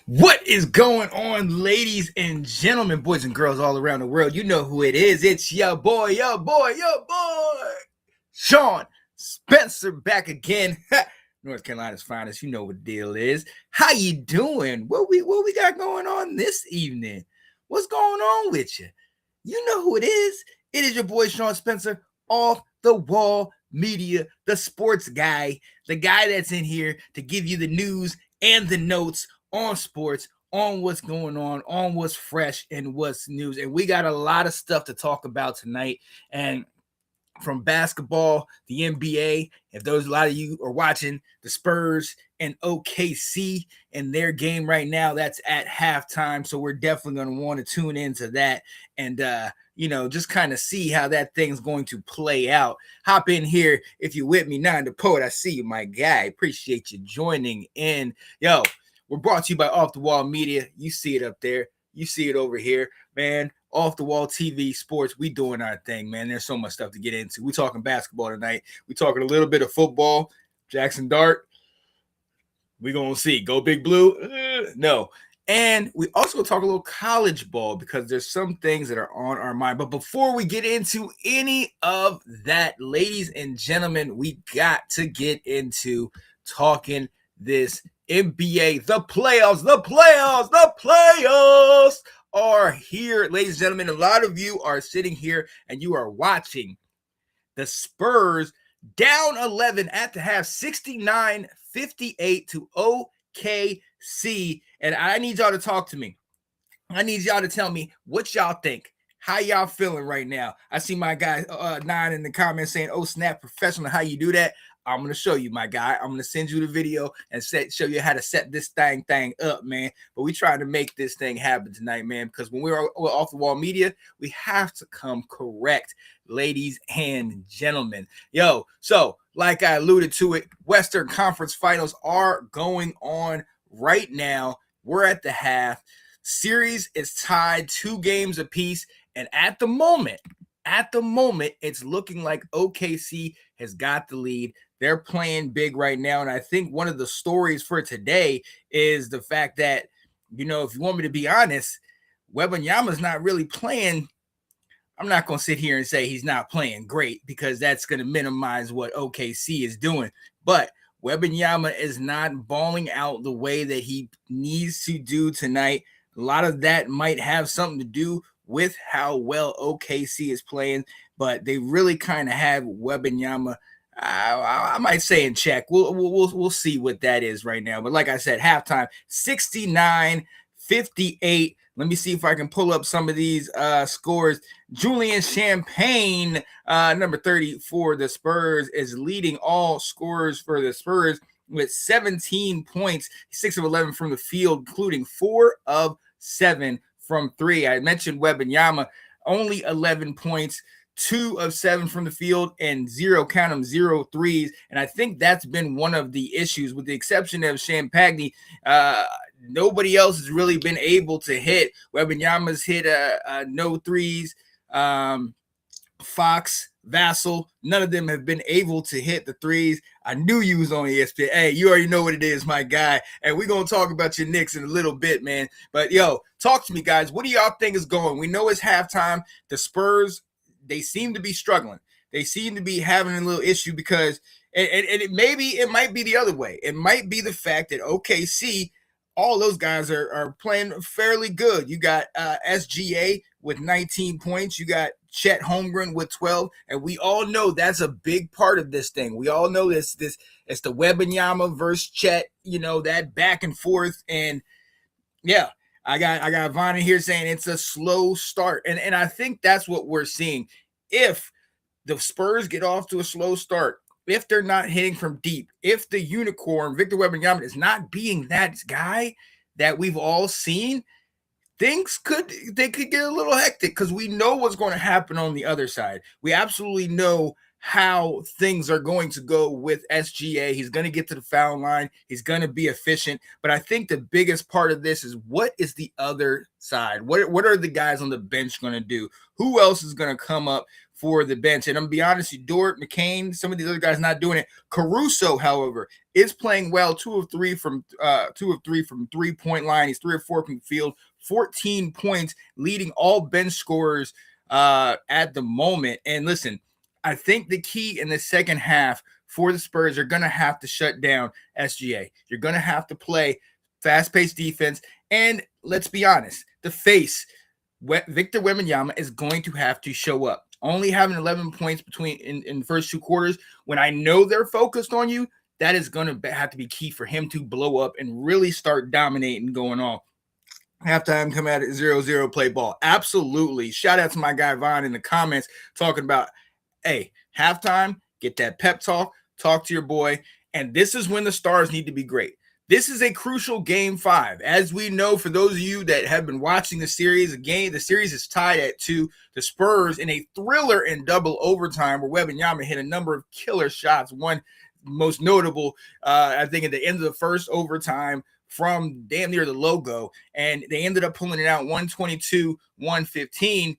What is going on, ladies and gentlemen, boys and girls all around the world? You know who it is. It's your boy, Sean Spencer back again. North Carolina's finest. You know what the deal is. How you doing? What we got going on this evening? What's going on with you? You know who it is. It is your boy, Sean Spencer, off the wall media, the sports guy, the guy that's in here to give you the news and the notes on sports, on what's going on what's fresh and what's news. And we got a lot of stuff to talk about tonight. And from basketball, the NBA, if those a lot of you are watching the Spurs and OKC and their game right now, that's at halftime. So we're definitely going to want to tune into that and just kind of see how that thing's going to play out. Hop in here if you're with me. Nine the Poet, I see you, my guy. Appreciate you joining in. Yo, we're brought to you by Off the Wall Media. You see it up there. You see it over here, man. Off the Wall TV Sports. We doing our thing, man. There's so much stuff to get into. We talking basketball tonight. We talking a little bit of football. Jackson Dart. We gonna see. Go Big Blue. No. And we also talk a little college ball because there's some things that are on our mind. But before we get into any of that, ladies and gentlemen, we got to get into talking this NBA. The playoffs are here, ladies and gentlemen. A lot of you are sitting here and you are watching the Spurs down 11 at the half, 69-58 to OKC. And I need y'all to talk to me. I need y'all to tell me what y'all think. How y'all feeling right now? I see my guy Nine in the comments saying, "Oh snap, professional, how you do that?" I'm going to show you, my guy. I'm going to send you the video and show you how to set this thing up, man. But we trying to make this thing happen tonight, man, because when we're off the wall media, we have to come correct, ladies and gentlemen. Yo, so like I alluded to it, Western Conference Finals are going on right now. We're at the half. Series is tied 2 games apiece. And at the moment, it's looking like OKC has got the lead. They're playing big right now. And I think one of the stories for today is the fact that, if you want me to be honest, Wembanyama's not really playing. I'm not going to sit here and say he's not playing great because that's going to minimize what OKC is doing. But Wembanyama is not balling out the way that he needs to do tonight. A lot of that might have something to do with how well OKC is playing, but they really kind of have Wembanyama, I might say, in check. We'll see what that is right now. But like I said, halftime 69-58. Let me see if I can pull up some of these scores. Julian Champagne, number 30 for the Spurs, is leading all scorers for the Spurs with 17 points, 6 of 11 from the field, including 4 of 7 from 3. I mentioned Wembanyama, only 11 points, 2 of 7 from the field, and 0 threes. And I think that's been one of the issues, with the exception of Champagne. Nobody else has really been able to hit. Wembanyama's hit no threes. Fox, Vassell, none of them have been able to hit the threes. I knew you was on ESPN. Hey, you already know what it is, my guy. And we're going to talk about your Knicks in a little bit, man. But, yo, talk to me, guys. What do y'all think is going? We know it's halftime. The Spurs, they seem to be struggling. They seem to be having a little issue because it might be the other way. It might be the fact that OKC, all those guys are playing fairly good. You got SGA with 19 points. You got Chet Holmgren with 12. And we all know that's a big part of this thing. We all know this it's the Wembanyama versus Chet, that back and forth. And yeah, I got Von in here saying it's a slow start. And I think that's what we're seeing. If the Spurs get off to a slow start, if they're not hitting from deep, if the unicorn, Victor Wembanyama, is not being that guy that we've all seen, things could get a little hectic because we know what's going to happen on the other side. We absolutely know how things are going to go with SGA. He's going to get to the foul line. He's going to be efficient. But I think the biggest part of this is, what is the other side? What are the guys on the bench going to do? Who else is going to come up for the bench. And I'm gonna be honest, Dort, McCain, some of these other guys not doing it. Caruso, however, is playing well. 2 of 3 from 3-point line. He's 3 of 4 from the field. 14 points, leading all bench scorers at the moment. And listen, I think the key in the second half for the Spurs are going to have to shut down SGA. You're going to have to play fast-paced defense. And let's be honest, the face, Victor Wembanyama, is going to have to show up. Only having 11 points in the first 2 quarters, when I know they're focused on you, that is going to have to be key for him to blow up and really start dominating going on. Halftime, come at it 0-0, play ball. Absolutely. Shout out to my guy Vaughn in the comments talking about, hey, halftime, get that pep talk to your boy. And this is when the Stars need to be great. This is a crucial game 5. As we know, for those of you that have been watching the series, the series is tied at 2. The Spurs in a thriller in double overtime where Wembanyama hit a number of killer shots. One most notable, I think, at the end of the first overtime from damn near the logo, and they ended up pulling it out 122-115.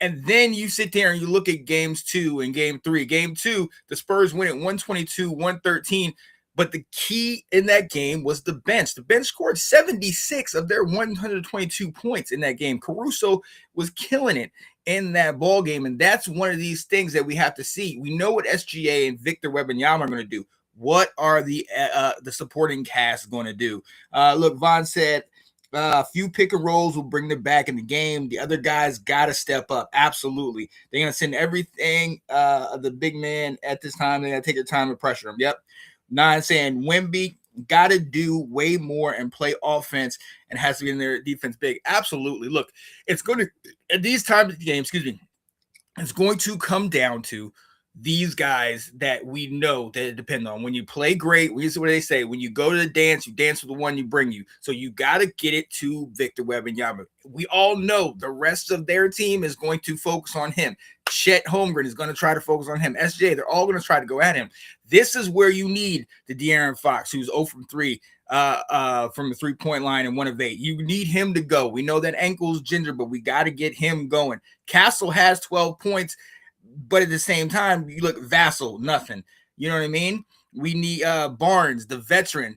And then you sit there and you look at games 2 and game 3. Game 2, the Spurs win at 122-113. But the key in that game was the bench. The bench scored 76 of their 122 points in that game. Caruso was killing it in that ball game, and that's one of these things that we have to see. We know what SGA and Victor Wembanyama are going to do. What are the supporting cast going to do? Look, Vaughn said a few pick and rolls will bring them back in the game. The other guys got to step up. Absolutely. They're going to send everything the big man at this time. They're going to take their time and pressure him. Yep. Nine saying Wemby got to do way more and play offense and has to be in their defense big. Absolutely. Look, it's going to, at these times of the game, it's going to come down to these guys that we know that it depends on. When you play great, what they say, when you go to the dance, you dance with the one you bring you. So you got to get it to Victor Wembanyama. We all know the rest of their team is going to focus on him. Chet Holmgren is going to try to focus on him. SJ, they're all going to try to go at him. This is where you need the De'Aaron Fox, who's 0 from 3 from the 3-point line and 1 of 8. You need him to go. We know that ankle's ginger, but we got to get him going. Castle has 12 points. But at the same time, you look Vassell, nothing. You know what I mean? We need Barnes, the veteran,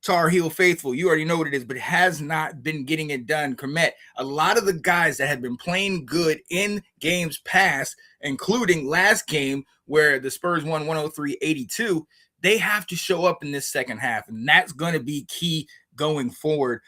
Tar Heel faithful. You already know what it is, but has not been getting it done. Kermet, a lot of the guys that have been playing good in games past, including last game where the Spurs won 103-82, they have to show up in this second half, and that's going to be key going forward.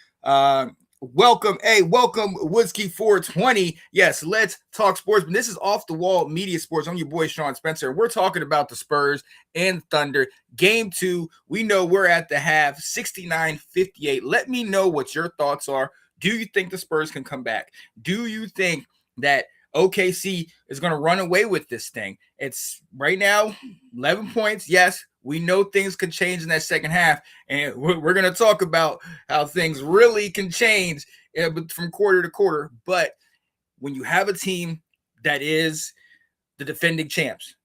Welcome, Woodski 420. Yes, let's talk sports. But this is Off the Wall Media Sports. I'm your boy Sean Spencer. We're talking about the Spurs and Thunder. Game 2. We know we're at the half, 69-58. Let me know what your thoughts are. Do you think the Spurs can come back? Do you think that OKC is going to run away with this thing? It's right now 11 points. Yes, we know things could change in that second half, and we're going to talk about how things really can change from quarter to quarter. But when you have a team that is the defending champs,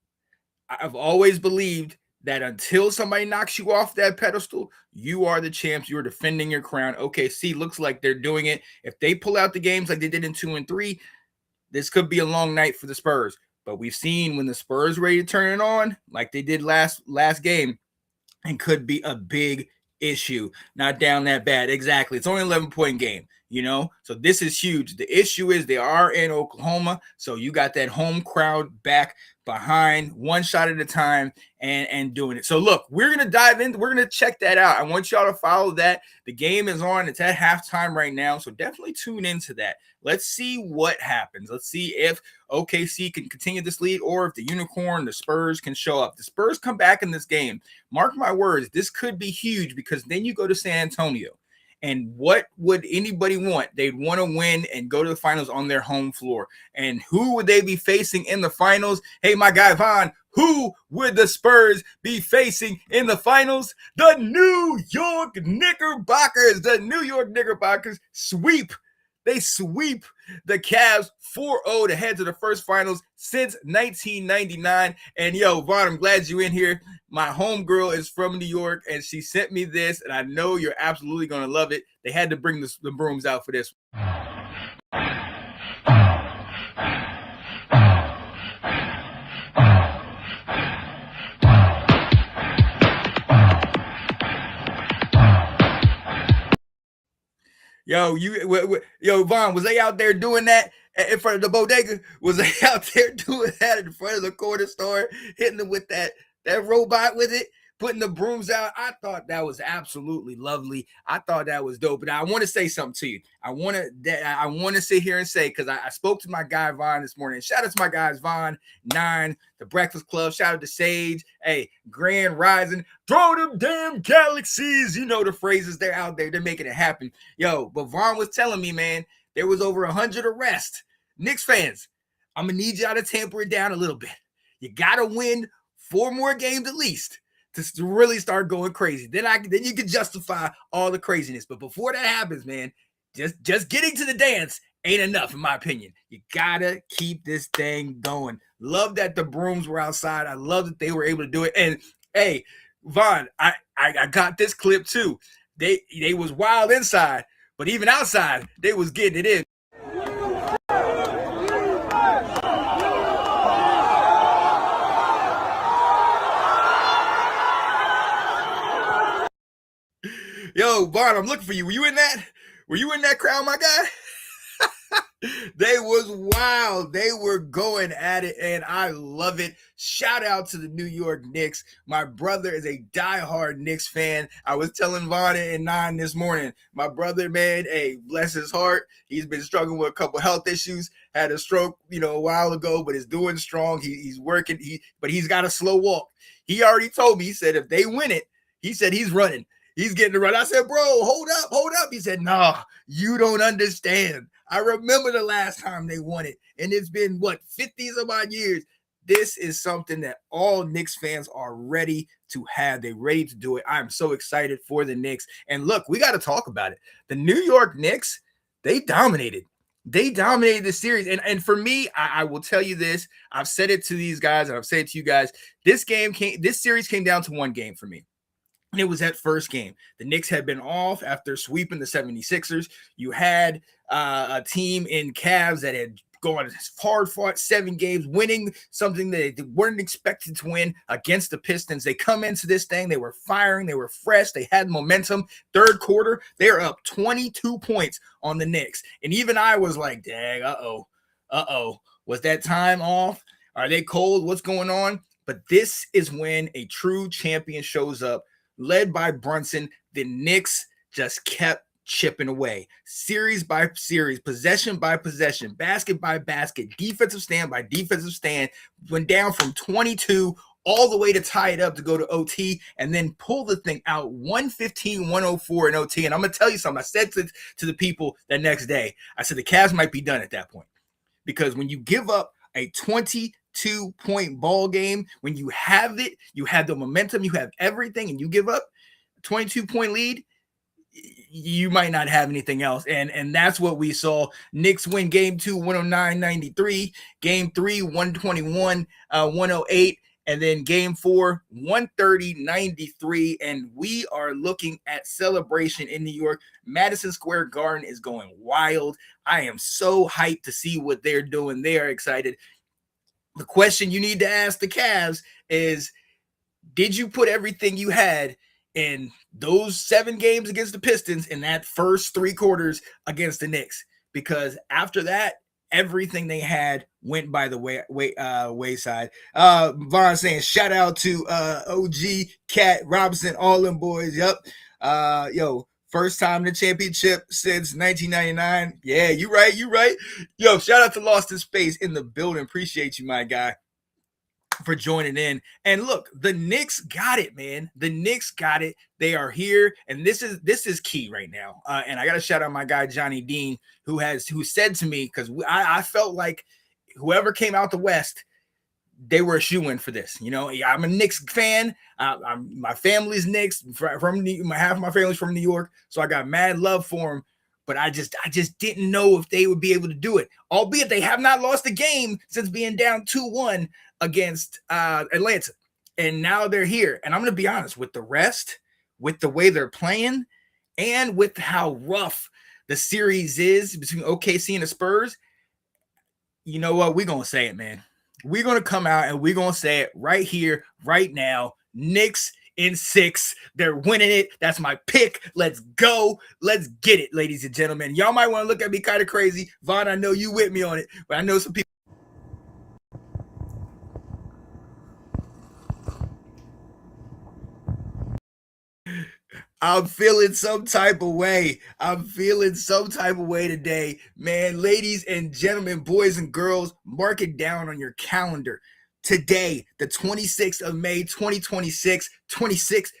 I've always believed that until somebody knocks you off that pedestal, you are the champs. You're defending your crown. OKC looks like they're doing it. If they pull out the games like they did in 2 and 3, this could be a long night for the Spurs. But we've seen when the Spurs ready to turn it on, like they did last game, and could be a big issue. Not down that bad. Exactly. It's only an 11-point game, So this is huge. The issue is they are in Oklahoma, so you got that home crowd back behind, one shot at a time, and doing it. So look, we're going to dive in. We're going to check that out. I want y'all to follow that. The game is on. It's at halftime right now, so definitely tune into that. Let's see what happens. Let's see if OKC can continue this lead or if the Unicorn, the Spurs, can show up. The Spurs come back in this game. Mark my words, this could be huge because then you go to San Antonio. And what would anybody want? They'd want to win and go to the finals on their home floor. And who would they be facing in the finals? Hey, my guy Vaughn, who would the Spurs be facing in the finals? The New York Knickerbockers. The New York Knickerbockers sweep. They sweep the Cavs 4-0 to head to the first finals since 1999. And yo, Vaughn, I'm glad you're in here. My homegirl is from New York, and she sent me this, and I know you're absolutely going to love it. They had to bring the brooms out for this. Yo, Vaughn, was they out there doing that in front of the bodega? Was they out there doing that in front of the corner store, hitting them with that robot with it, putting the brooms out? I thought that was absolutely lovely. I thought that was dope. But I want to say something to you. I want to sit here and say, because I spoke to my guy Vaughn this morning. Shout out to my guys Vaughn, Nine, the Breakfast Club. Shout out to Sage. Hey, Grand Rising. Throw them damn galaxies. You know the phrases. They're out there. They're making it happen. Yo, but Vaughn was telling me, man, there was over 100 arrests. Knicks fans, I'm going to need y'all to tamper it down a little bit. You got to win 4 more games at least to really start going crazy. Then you can justify all the craziness. But before that happens, man, just getting to the dance ain't enough, in my opinion. You gotta keep this thing going. Love that the brooms were outside. I love that they were able to do it. And hey, Vaughn, I got this clip too. They was wild inside, but even outside, they was getting it in. Yo, Vaughn, I'm looking for you. Were you in that? Were you in that crowd, my guy? They was wild. They were going at it, and I love it. Shout out to the New York Knicks. My brother is a diehard Knicks fan. I was telling Vaughn and Nine this morning. My brother, man, hey, bless his heart. He's been struggling with a couple health issues. Had a stroke, a while ago, but is doing strong. He's working. But he's got a slow walk. He already told me. He said if they win it, he said he's running. He's getting the run. I said, bro, hold up. He said, nah, you don't understand. I remember the last time they won it, and it's been, 50 some odd years. This is something that all Knicks fans are ready to have. They're ready to do it. I'm so excited for the Knicks. And look, we got to talk about it. The New York Knicks, they dominated. They dominated the series. And for me, I will tell you this. I've said it to these guys, and I've said it to you guys. This series came down to one game for me. And it was that first game. The Knicks had been off after sweeping the 76ers. You had a team in Cavs that had gone hard fought 7 games, winning something that they weren't expected to win against the Pistons. They come into this thing. They were firing. They were fresh. They had momentum. Third quarter, they're up 22 points on the Knicks. And even I was like, dang, uh-oh. Was that time off? Are they cold? What's going on? But this is when a true champion shows up. Led by Brunson, the Knicks just kept chipping away. Series by series, possession by possession, basket by basket, defensive stand by defensive stand, went down from 22 all the way to tie it up to go to OT and then pull the thing out 115-104 in OT. And I'm going to tell you something. I said to the people that next day, I said the Cavs might be done at that point. Because when you give up a 22-point ball game, when you have it, you have the momentum, you have everything, and you give up a 22-point lead, you might not have anything else. And that's what we saw. Knicks win game 2, 109-93, game 3, 121, 108, and then game 4, 130-93. And we are looking at celebration in New York. Madison Square Garden is going wild. I am so hyped to see what they're doing. They are excited. The question you need to ask the Cavs is, did you put everything you had in those 7 games against the Pistons in that first 3 quarters against the Knicks? Because after that, everything they had went by the wayside. Vaughn saying, shout out to OG, Cat, Robinson, all them boys. Yep. First time in the championship since 1999. Yeah, you right. Yo, shout out to Lost in Space in the building. Appreciate you, my guy, for joining in. And look, the Knicks got it, man. The Knicks got it. They are here, and this is key right now. And I got to shout out my guy Johnny Dean, who said to me, because I felt like whoever came out the West, they were a shoo-in for this. I'm a Knicks fan. My family's Knicks. Half of my family's from New York, so I got mad love for them. But I just didn't know if they would be able to do it. Albeit they have not lost a game since being down 2-1 against Atlanta. And now they're here. And I'm going to be honest, with the rest, with the way they're playing, and with how rough the series is between OKC and the Spurs, you know what? We're going to say it, man. We're going to come out and we're going to say it right here, right now. Knicks in 6. They're winning it. That's my pick. Let's go. Let's get it, ladies and gentlemen. Y'all might want to look at me kind of crazy. Vaughn, I know you with me on it, but I know some people. I'm feeling some type of way. I'm feeling some type of way today. Man, ladies and gentlemen, boys and girls, mark it down on your calendar. Today, the 26th of May, 2026, 26,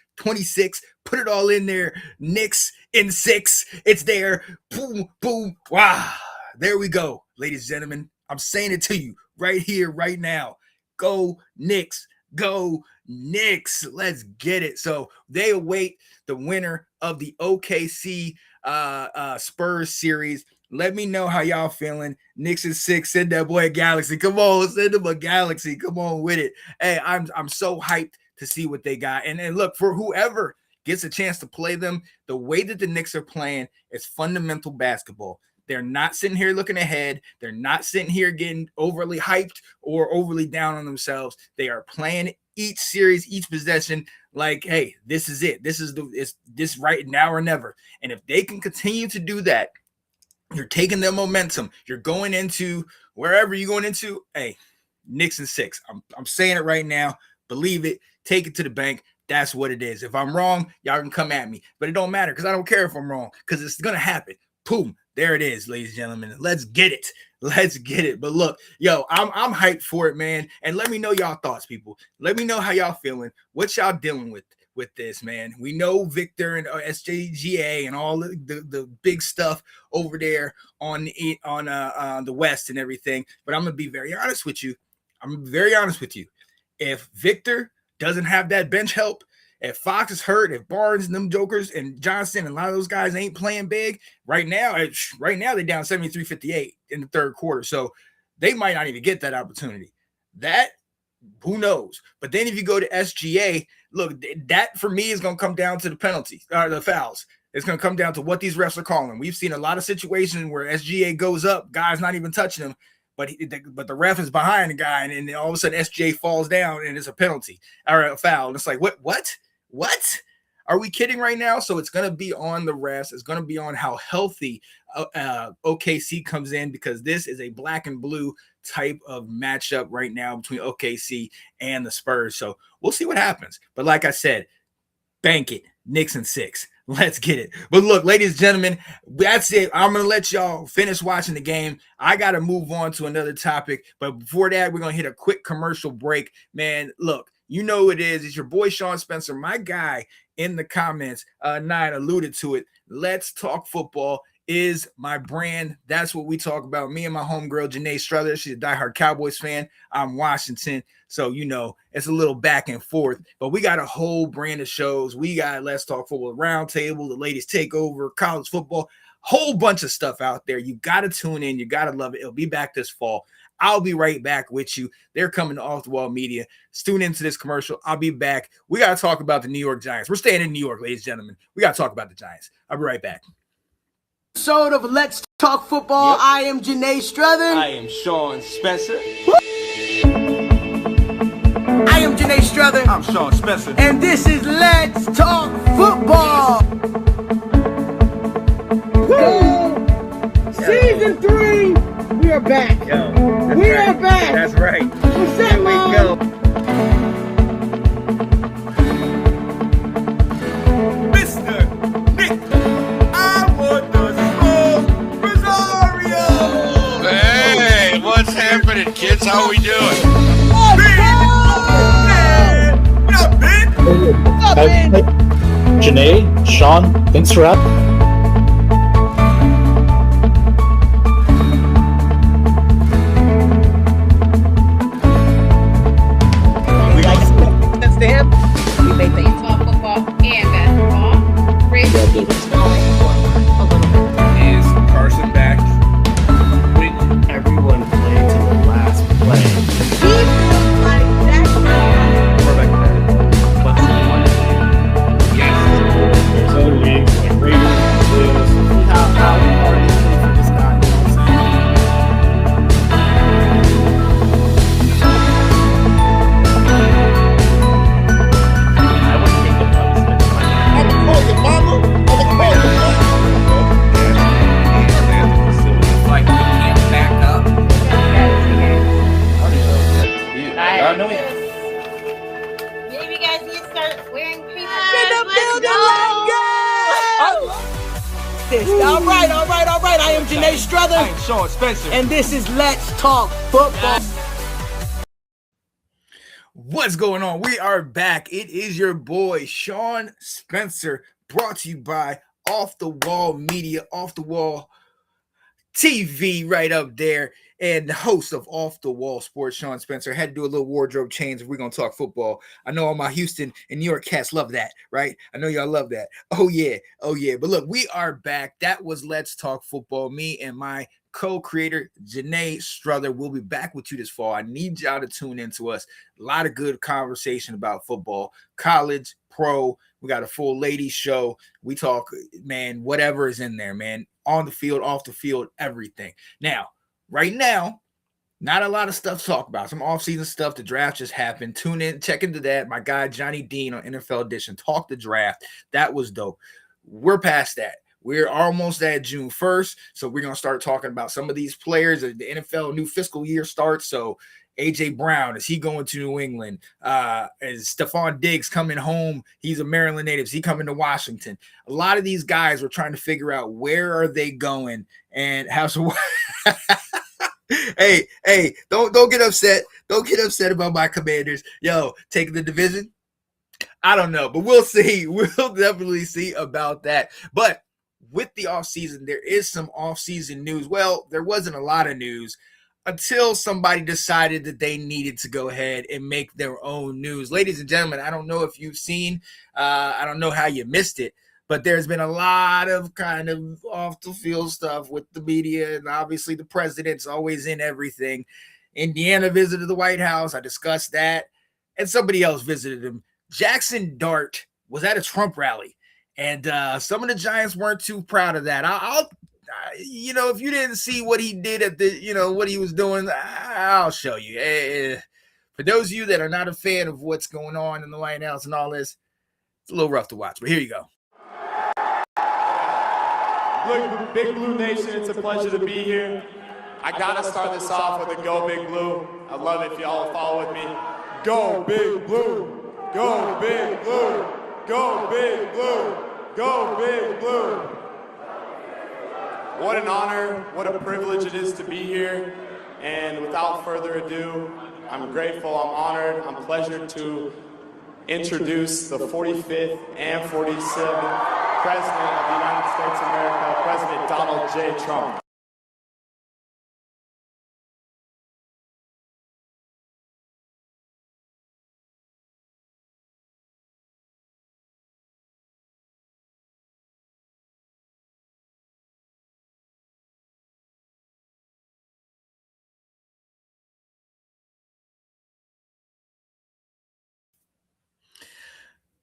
put it all in there. Knicks in 6. It's there. Boom, boom. Wow. There we go, ladies and gentlemen. I'm saying it to you right here, right now. Go Knicks. Go Knicks. Let's get it. So they await the winner of the OKC Spurs series. Let me know how y'all feeling. Knicks is 6. Send that boy a galaxy. Come on, send him a galaxy. Come on with it. Hey, I'm so hyped to see what they got. And look, for whoever gets a chance to play them, the way that the Knicks are playing is fundamental basketball. They're not sitting here looking ahead. They're not sitting here getting overly hyped or overly down on themselves. They are playing each series, each possession like, hey, this is it. This is this right now or never. And if they can continue to do that, you're taking their momentum. You're going into wherever you're going into. Hey, Knicks in 6. I'm saying it right now. Believe it. Take it to the bank. That's what it is. If I'm wrong, y'all can come at me. But it don't matter because I don't care if I'm wrong because it's going to happen. Boom. There it is, ladies and gentlemen. Let's get it. Let's get it. But look, yo, I'm hyped for it, man. And let me know y'all thoughts, people. Let me know how y'all feeling. What y'all dealing with this, man. We know Victor and SJGA and all the big stuff over there on the West and everything. But I'm gonna be very honest with you. If Victor doesn't have that bench help, if Fox is hurt, if Barnes and them jokers and Johnson and a lot of those guys ain't playing big right now they're down 73-58 in the third quarter. So they might not even get that opportunity. That, who knows? But then if you go to SGA, look, that for me is going to come down to the penalties or the fouls. It's going to come down to what these refs are calling. We've seen a lot of situations where SGA goes up, guys not even touching him, but the ref is behind the guy, and then all of a sudden SGA falls down and it's a penalty or a foul. And it's like, what? Are we kidding right now? So it's going to be on the refs. It's going to be on how healthy OKC comes in, because this is a black and blue type of matchup right now between OKC and the Spurs. So we'll see what happens. But like I said, bank it. Knicks in 6. Let's get it. But look, ladies and gentlemen, that's it. I'm going to let y'all finish watching the game. I got to move on to another topic. But before that, we're going to hit a quick commercial break. Man, look. You know who it is. It's your boy, Sean Spencer. My guy in the comments, Nine alluded to it. Let's Talk Football is my brand. That's what we talk about. Me and my homegirl, Janae Struther. She's a diehard Cowboys fan. I'm Washington. So, you know, it's a little back and forth. But we got a whole brand of shows. We got Let's Talk Football Roundtable, the Ladies Takeover, college football, whole bunch of stuff out there. You got to tune in. You got to love it. It'll be back this fall. I'll be right back with you. They're coming to Off the Wall Media. Tune into this commercial. I'll be back. We got to talk about the New York Giants. We're staying in New York, ladies and gentlemen. We got to talk about the Giants. I'll be right back. Episode of Let's Talk Football. Yep. I am Janae Struther. I am Sean Spencer. I am Janae Struther. I'm Sean Spencer. And this is Let's Talk Football. Season 3. We are back. We are back. That's right. What's up, Here we go. Mr. Nick, I want the smoke, Rosario. Hey, what's happening, kids? How we doing? What up, Ben? What's up, man? Janae, Sean, thanks for having me. We made the talk football and basketball. Great. Is Carson back? When everyone played to the last play. Yes. There's other leagues like Raiders, Blues. How hard is it for this guy? You know what I'm saying? I would take this. All right. I am Janae Struther, I am Sean Spencer. and this is Let's Talk Football. What's going on? We are back. It is your boy Sean Spencer, brought to you by Off the Wall Media, Off the Wall TV, right up there, and the host of Off the Wall Sports, Sean Spencer. Had to do a little wardrobe change if we're gonna talk football. I know all my Houston and New York cats love that, right? I know y'all love that. Oh yeah. But look, we are back. That was Let's Talk Football. Me and my co-creator Janae Struther will be back with you this fall. I need y'all to tune into us. A lot of good conversation about football, college, pro. We got a full ladies show. We talk, man, whatever is in there, man. On the field, off the field, everything. Now, right now, not a lot of stuff to talk about. Some offseason stuff. The draft just happened. Tune in, check into that. My guy Johnny Dean on NFL Edition talked the draft. That was dope. We're past that. We're almost at June 1st, so we're going to start talking about some of these players. The NFL new fiscal year starts, so A.J. Brown, is he going to New England? Is Stephon Diggs coming home? He's a Maryland native. Is he coming to Washington? A lot of these guys were trying to figure out where are they going and how so. Hey, don't get upset. Don't get upset about my Commanders. Yo, taking the division? I don't know, but we'll see. We'll definitely see about that. But with the offseason, there is some offseason news. Well, there wasn't a lot of news until somebody decided that they needed to go ahead and make their own news. Ladies and gentlemen, I don't know if you've seen, I don't know how you missed it, but there's been a lot of kind of off the field stuff with the media, and obviously the president's always in everything. Indiana visited the White House. I discussed that, and somebody else visited him. Jackson Dart was at a Trump rally, and some of the Giants weren't too proud of that. I'll if you didn't see what he did at the, what he was doing, I'll show you. For those of you that are not a fan of what's going on in the White House and all this, it's a little rough to watch, but here you go. Look, Big Blue Nation, it's a pleasure to be here. I gotta start this off with a Go Big Blue. I love it if y'all follow with me. Go Big Blue, go Big Blue, go Big Blue, go Big Blue. What an honor, what a privilege it is to be here. And without further ado, I'm grateful, I'm honored, I'm pleasured to introduce the 45th and 47th President of the United States of America, President Donald J. Trump.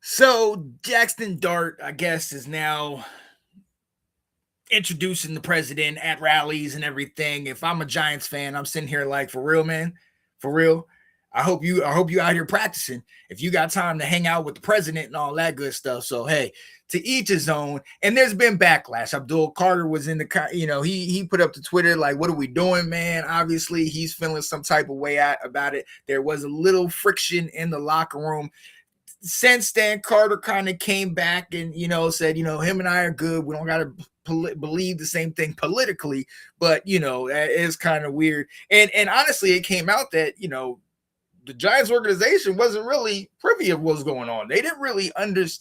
So Jackson Dart, I guess, is now introducing the president at rallies and everything. If I'm a Giants fan, I'm sitting here like, for real, man, for real. I hope you out here practicing. If you got time to hang out with the president and all that good stuff. So hey, to each his own. And there's been backlash. Abdul Carter was in the, he put up to Twitter like, what are we doing, man? Obviously, he's feeling some type of way about it. There was a little friction in the locker room. Since then, Carter kind of came back and, said, him and I are good. We don't got to believe the same thing politically, but, that is kind of weird. And honestly, it came out that, the Giants organization wasn't really privy of what's going on. They didn't really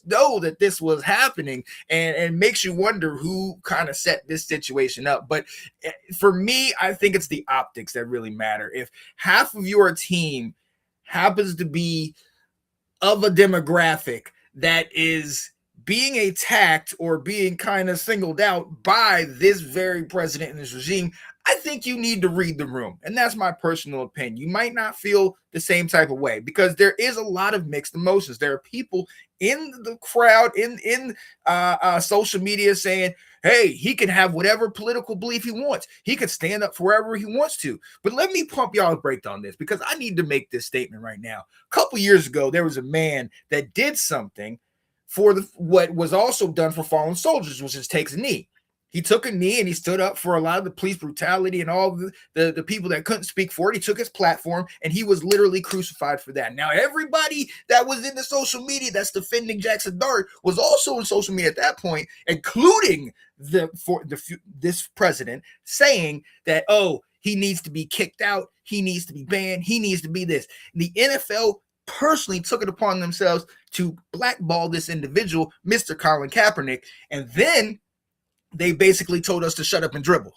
know that this was happening, and makes you wonder who kind of set this situation up. But for me, I think it's the optics that really matter. If half of your team happens to be of a demographic that is being attacked or being kind of singled out by this very president and this regime, I think you need to read the room. And that's my personal opinion. You might not feel the same type of way because there is a lot of mixed emotions. There are people in the crowd, in social media saying, hey, he can have whatever political belief he wants. He could stand up for wherever he wants to. But let me pump y'all's brakes on this because I need to make this statement right now. A couple years ago, there was a man that did something for what was also done for fallen soldiers, which is takes a knee. He took a knee and he stood up for a lot of the police brutality and all the people that couldn't speak for it. He took his platform and he was literally crucified for that. Now, everybody that was in the social media that's defending Jackson Dart was also in social media at that point, including this president, saying that, oh, he needs to be kicked out, he needs to be banned, he needs to be this. The NFL personally took it upon themselves to blackball this individual, Mr. Colin Kaepernick, and then they basically told us to shut up and dribble.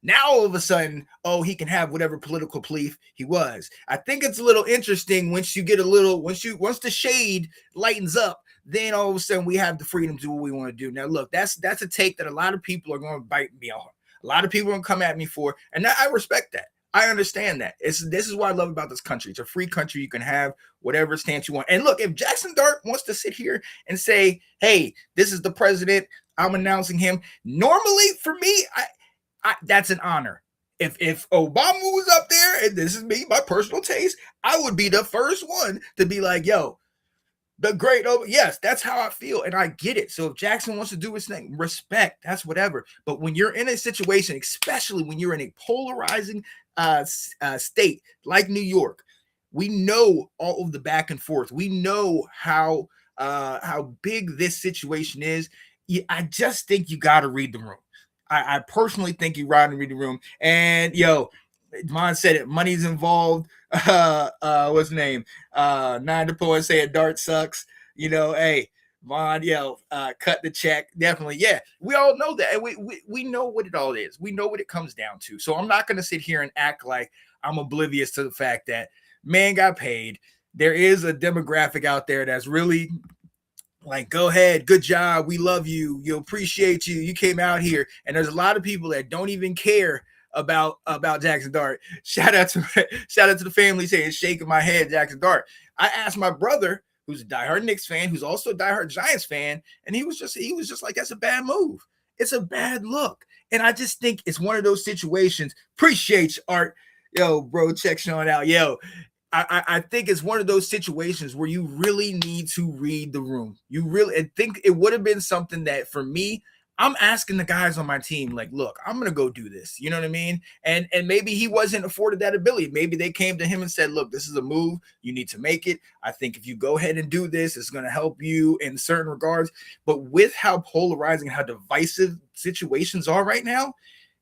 Now all of a sudden, oh, he can have whatever political belief he was. I think it's a little interesting once the shade lightens up, then all of a sudden we have the freedom to do what we want to do. Now, look, that's a take that a lot of people are going to bite me on. A lot of people are going to come at me for, and I respect that. I understand that. This is what I love about this country. It's a free country. You can have whatever stance you want. And look, if Jackson Dart wants to sit here and say, hey, this is the president, I'm announcing him. Normally, for me, I that's an honor. If Obama was up there, and this is me, my personal taste, I would be the first one to be like, yo, the great, yes, that's how I feel, and I get it. So if Jackson wants to do his thing, respect, that's whatever. But when you're in a situation, especially when you're in a polarizing state like New York, we know all of the back and forth. We know how big this situation is. I just think you got to read the room. I personally think you got to read the room. And yo, Mon said it. Money's involved. What's the name? Nine to Poet saying Dart sucks. You know, hey, Mon, cut the check. Definitely, yeah. We all know that. We know what it all is. We know what it comes down to. So I'm not going to sit here and act like I'm oblivious to the fact that man got paid. There is a demographic out there that's really like, go ahead, good job, we love you, you appreciate you came out here. And there's a lot of people that don't even care about Jackson Dart. Shout out to the family saying, shaking my head, Jackson Dart. I asked my brother, who's a diehard Knicks fan, who's also a diehard Giants fan, and he was just like, that's a bad move. It's a bad look. And I just think it's one of those situations. Appreciate you, Art. Yo, bro, check Sean out. Yo, I think it's one of those situations where you really need to read the room. You really, I think it would have been something that for me, I'm asking the guys on my team, like, look, I'm going to go do this. You know what I mean? And maybe he wasn't afforded that ability. Maybe they came to him and said, look, this is a move. You need to make it. I think if you go ahead and do this, it's going to help you in certain regards. But with how polarizing, how divisive situations are right now,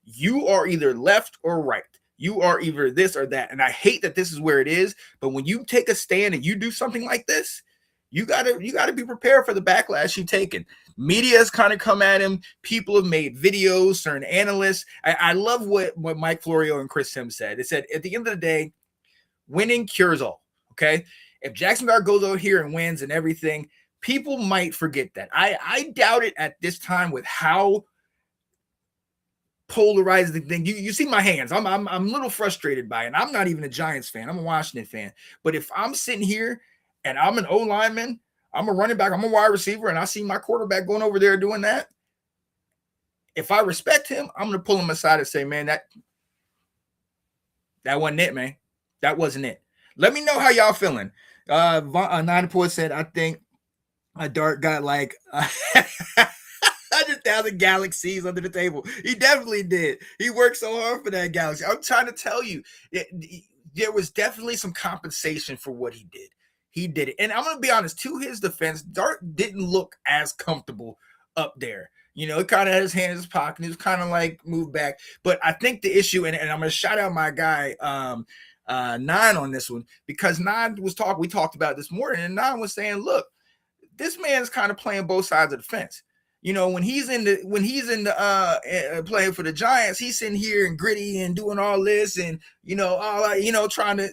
you are either left or right. You are either this or that. And I hate that this is where it is. But when you take a stand and you do something like this, you gotta be prepared for the backlash you've taken. Media has kind of come at him. People have made videos, certain analysts. I love what Mike Florio and Chris Sims said. They said, at the end of the day, winning cures all. Okay. If Jackson Dart goes over here and wins and everything, people might forget that. I doubt it at this time with how polarizing thing. You see my hands. I'm a little frustrated by it. And I'm not even a Giants fan. I'm a Washington fan. But if I'm sitting here and I'm an O lineman, I'm a running back, I'm a wide receiver, and I see my quarterback going over there doing that, if I respect him, I'm going to pull him aside and say, man, that wasn't it, man. That wasn't it. Let me know how y'all feeling. Nine Point said, I think a Dart got like 100,000 galaxies under the table. He definitely did. He worked so hard for that galaxy. I'm trying to tell you, there was definitely some compensation for what he did. He did it. And I'm going to be honest, to his defense, Dart didn't look as comfortable up there. You know, he kind of had his hand in his pocket. He was kind of like moved back. But I think the issue, and I'm going to shout out my guy, Nine on this one, because Nine was talking, we talked about it this morning, and Nine was saying, look, this man's kind of playing both sides of the fence. You know, when he's in the playing for the Giants, he's sitting here and gritty and doing all this and, trying to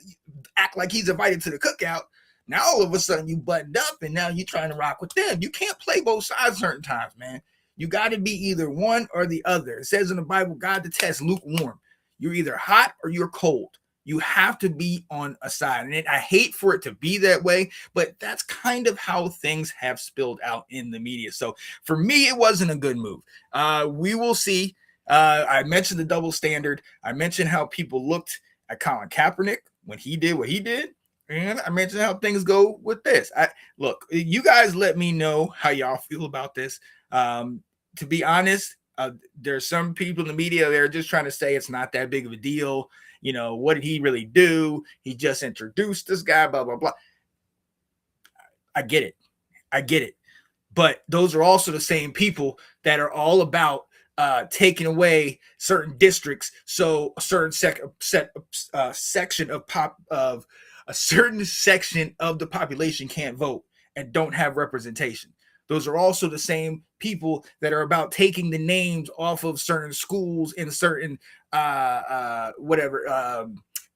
act like he's invited to the cookout. Now, all of a sudden, you buttoned up and now you're trying to rock with them. You can't play both sides certain times, man. You got to be either one or the other. It says in the Bible, God detests lukewarm. You're either hot or you're cold. You have to be on a side. And I hate for it to be that way, but that's kind of how things have spilled out in the media. So for me, it wasn't a good move. We will see. I mentioned the double standard. I mentioned how people looked at Colin Kaepernick when he did what he did. And I mentioned how things go with this. Look, you guys let me know how y'all feel about this. To be honest, There's some people in the media that are just trying to say it's not that big of a deal. You know, what did he really do? He just introduced this guy, blah, blah, blah. I get it. But those are also the same people that are all about taking away certain districts, so a certain section of a certain section of the population can't vote and don't have representation. Those are also the same people that are about taking the names off of certain schools in certain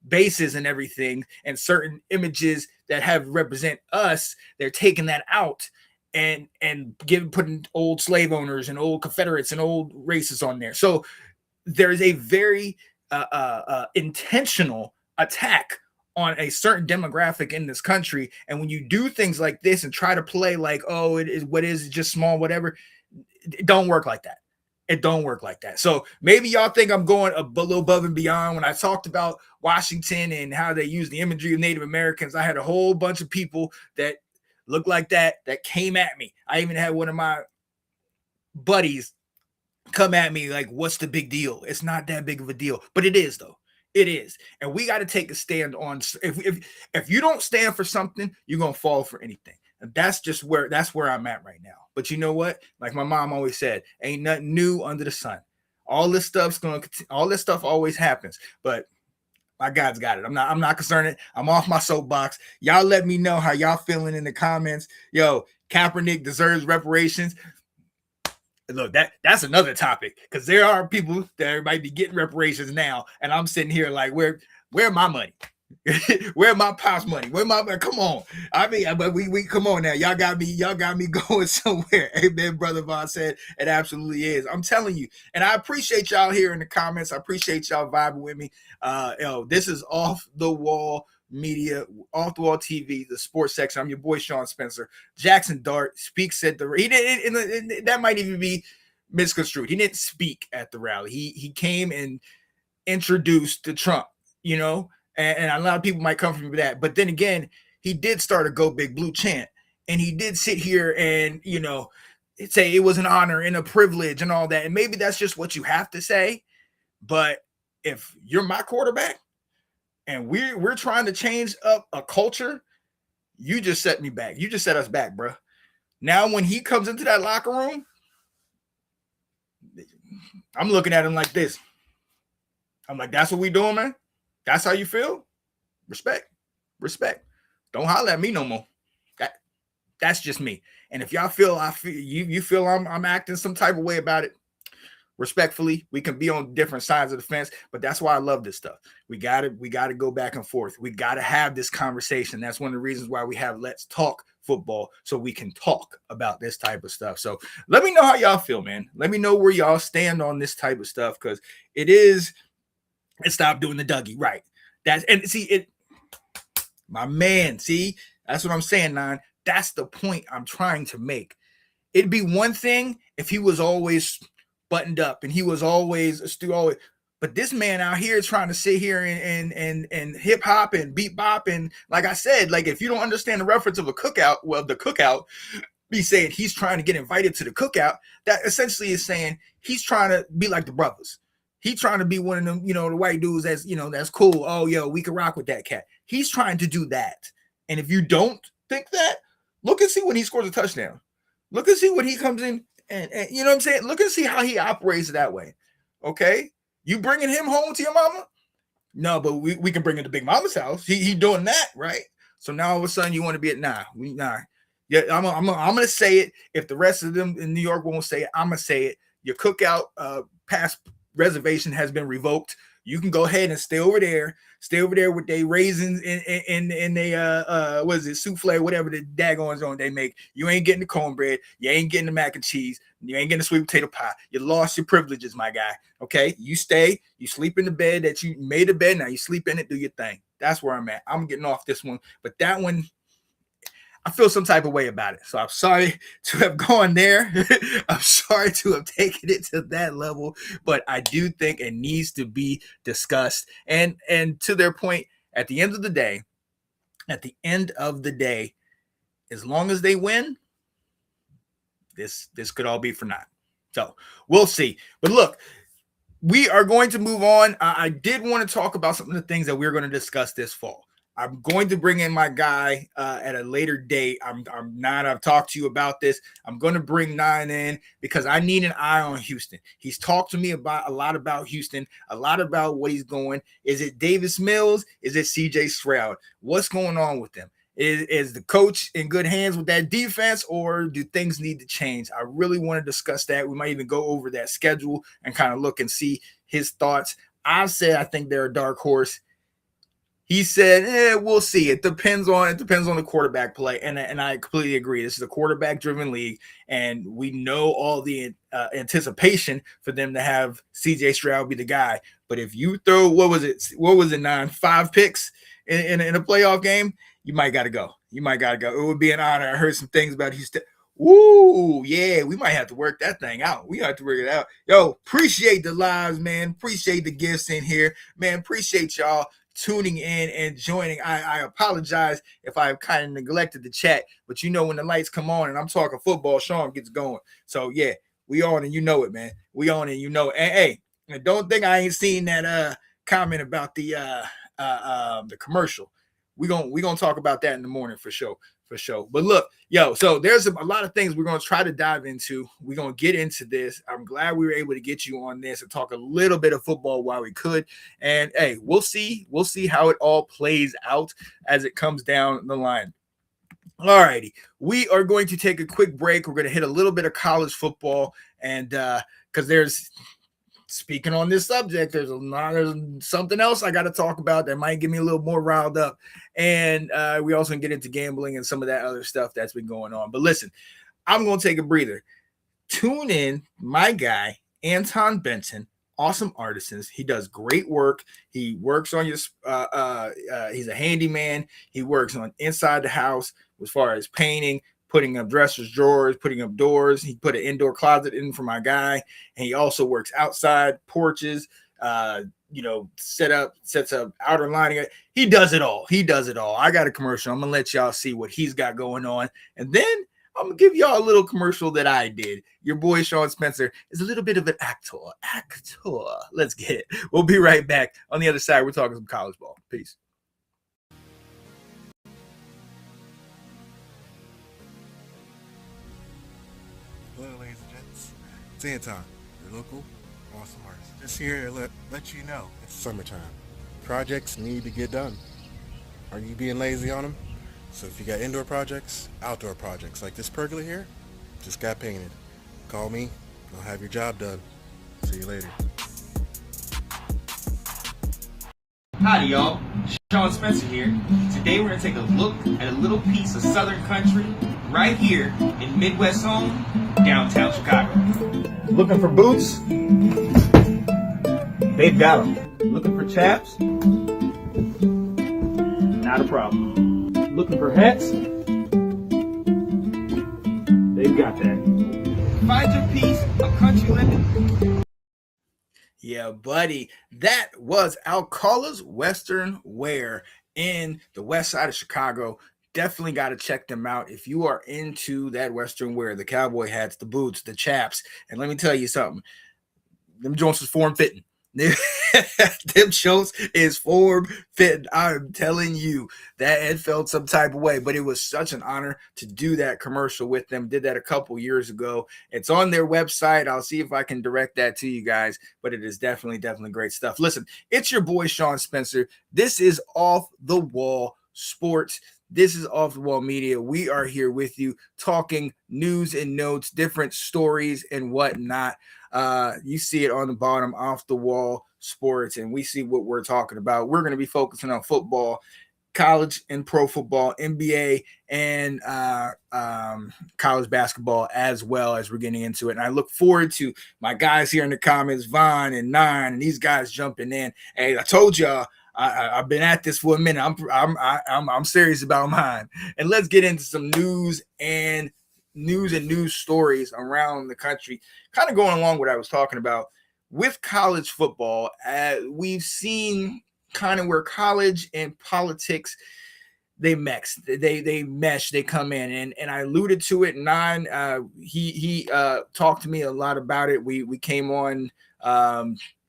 bases and everything, and certain images that have represent us. They're taking that out and putting old slave owners and old Confederates and old races on there. So there's a very intentional attack on a certain demographic in this country. And when you do things like this and try to play like, oh, it is just small, whatever, it don't work like that. It don't work like that. So maybe y'all think I'm going a little above and beyond. When I talked about Washington and how they use the imagery of Native Americans, I had a whole bunch of people that looked like that came at me. I even had one of my buddies come at me like, what's the big deal? It's not that big of a deal. But it is, though. It is. And we got to take a stand on, if you don't stand for something, you're going to fall for anything. And that's where I'm at right now. But you know what? Like my mom always said, ain't nothing new under the sun. All this stuff always happens. But my God's got it. I'm not concerned. I'm off my soapbox. Y'all let me know how y'all feeling in the comments. Yo, Kaepernick deserves reparations. Look, that's another topic, because there are people that might be getting reparations now, and I'm sitting here like, where my money? Where my pop's money? Where my money? Come on. I mean, but we come on now. Y'all got me going somewhere. Amen, Brother Vaughn said it absolutely is. I'm telling you, and I appreciate y'all here in the comments. I appreciate y'all vibing with me. This is Off the Wall Media, Off the Wall TV, the sports section. I'm your boy Sean Spencer. Jackson Dart speaks at the. He didn't. That might even be misconstrued. He didn't speak at the rally. He came and introduced the Trump. You know. And a lot of people might come from that. But then again, he did start a Go Big Blue chant. And he did sit here and, say it was an honor and a privilege and all that. And maybe that's just what you have to say. But if you're my quarterback and we're trying to change up a culture, you just set me back. You just set us back, bro. Now, when he comes into that locker room, I'm looking at him like this. I'm like, that's what we doing, man? That's how you feel? Respect. Don't holler at me no more. That's just me. And if y'all feel you feel I'm acting some type of way about it, respectfully, we can be on different sides of the fence. But that's why I love this stuff. We gotta go back and forth. We gotta have this conversation. That's one of the reasons why we have Let's Talk Football, so we can talk about this type of stuff. So let me know how y'all feel, man. Let me know where y'all stand on this type of stuff, because it's stop doing the Dougie, right? My man, see, that's what I'm saying, Nine. That's the point I'm trying to make. It'd be one thing if he was always buttoned up and he was always but this man out here trying to sit here and hip hop and beat bop, and like I said, like if you don't understand the reference of the cookout, be saying he's trying to get invited to the cookout, that essentially is saying he's trying to be like the brothers. He's trying to be one of them, the white dudes that's cool. Oh, yo, we can rock with that cat. He's trying to do that. And if you don't think that, look and see when he scores a touchdown. Look and see when he comes in and you know what I'm saying? Look and see how he operates that way. Okay? You bringing him home to your mama? No, but we can bring him to Big Mama's house. He doing that, right? So now all of a sudden you want to be at nah. Yeah, I'm gonna say it. If the rest of them in New York won't say it, I'm gonna say it. Your cookout past reservation has been revoked. You can go ahead and stay over there with their raisins and they what is it, souffle, whatever the daggons on they make. You ain't getting the cornbread, you ain't getting the mac and cheese, you ain't getting the sweet potato pie. You lost your privileges, my guy. Okay, you stay, you sleep in the bed that you made a bed, now you sleep in it, do your thing. That's where I'm at. I'm getting off this one, but that one, I feel some type of way about it. So I'm sorry to have gone there. I'm sorry to have taken it to that level, but I do think it needs to be discussed. And to their point, at the end of the day, as long as they win, this could all be for naught. So we'll see. But look, we are going to move on. I did want to talk about some of the things that we're going to discuss this fall. I'm going to bring in my guy at a later date. I've talked to you about this. I'm going to bring Nine in because I need an eye on Houston. He's talked to me about a lot about Houston, a lot about what he's going. Is it Davis Mills? Is it CJ Stroud? What's going on with them? Is the coach in good hands with that defense, or do things need to change? I really want to discuss that. We might even go over that schedule and kind of look and see his thoughts. I said I think they're a dark horse. He said, we'll see. It depends on the quarterback play. And I completely agree. This is a quarterback-driven league, and we know all the anticipation for them to have CJ Stroud be the guy. But if you throw, what was it, 5 picks in a playoff game, you might got to go. It would be an honor. I heard some things about Houston. Woo, yeah, we might have to work that thing out. We have to work it out. Yo, appreciate the lives, man. Appreciate the gifts in here. Man, appreciate y'all tuning in and joining. I apologize if I've kind of neglected the chat, but you know when the lights come on and I'm talking football, Sean gets going. So yeah, we on and you know it, man. We on and you know it. And hey, don't think I ain't seen that comment about the commercial. We gonna talk about that in the morning for sure. But look, yo, so there's a lot of things we're going to try to dive into. We're going to get into this. I'm glad we were able to get you on this and talk a little bit of football while we could. And hey, we'll see how it all plays out as it comes down the line. All righty. We are going to take a quick break. We're going to hit a little bit of college football, and because speaking on this subject, there's something else I got to talk about that might get me a little more riled up. And we also can get into gambling and some of that other stuff that's been going on. But listen, I'm going to take a breather. Tune in, my guy, Anton Benton, Awesome Artisans. He does great work. He works on your, he's a handyman. He works on inside the house as far as painting, putting up dressers, drawers, putting up doors. He put an indoor closet in for my guy. And he also works outside porches, sets up outer lining. He does it all. I got a commercial. I'm going to let y'all see what he's got going on. And then I'm going to give y'all a little commercial that I did. Your boy, Sean Spencer, is a little bit of an actor. Let's get it. We'll be right back. On the other side, we're talking some college ball. Peace. Hello, ladies and gents. It's Anton, your local awesome artist. Just here to let you know it's summertime. Projects need to get done. Are you being lazy on them? So if you got indoor projects, outdoor projects, like this pergola here, just got painted. Call me, I'll have your job done. See you later. Howdy, y'all. Sean Spencer here. Today we're going to take a look at a little piece of Southern country right here in Midwest home, downtown Chicago. Looking for boots? They've got them. Looking for chaps? Not a problem. Looking for hats? They've got that. Find your piece of country living. Yeah, buddy. That was Alcala's Western Wear in the west side of Chicago. Definitely got to check them out if you are into that Western wear, the cowboy hats, the boots, the chaps. And let me tell you something. Them joints is form fitting. Them shows is form fitting. I'm telling you that it felt some type of way, but it was such an honor to do that commercial with them. Did that a couple years ago. It's on their website. I'll see if I can direct that to you guys, but it is definitely great stuff. Listen, it's your boy Sean Spencer. This is Off the Wall Sports. This is Off the Wall Media. We are here with you talking news and notes, different stories and whatnot. You see it on the bottom, Off the Wall Sports, and we see what we're talking about. We're going to be focusing on football, college and pro football, NBA, and college basketball as well as we're getting into it. And I look forward to my guys here in the comments, Vaughn and Nine, and these guys jumping in. Hey, I told y'all, I've been at this for a minute. I'm serious about mine. And let's get into some news and news stories around the country. Kind of going along what I was talking about with college football. We've seen kind of where college and politics they mesh, they come in, and I alluded to it. He talked to me a lot about it. We came on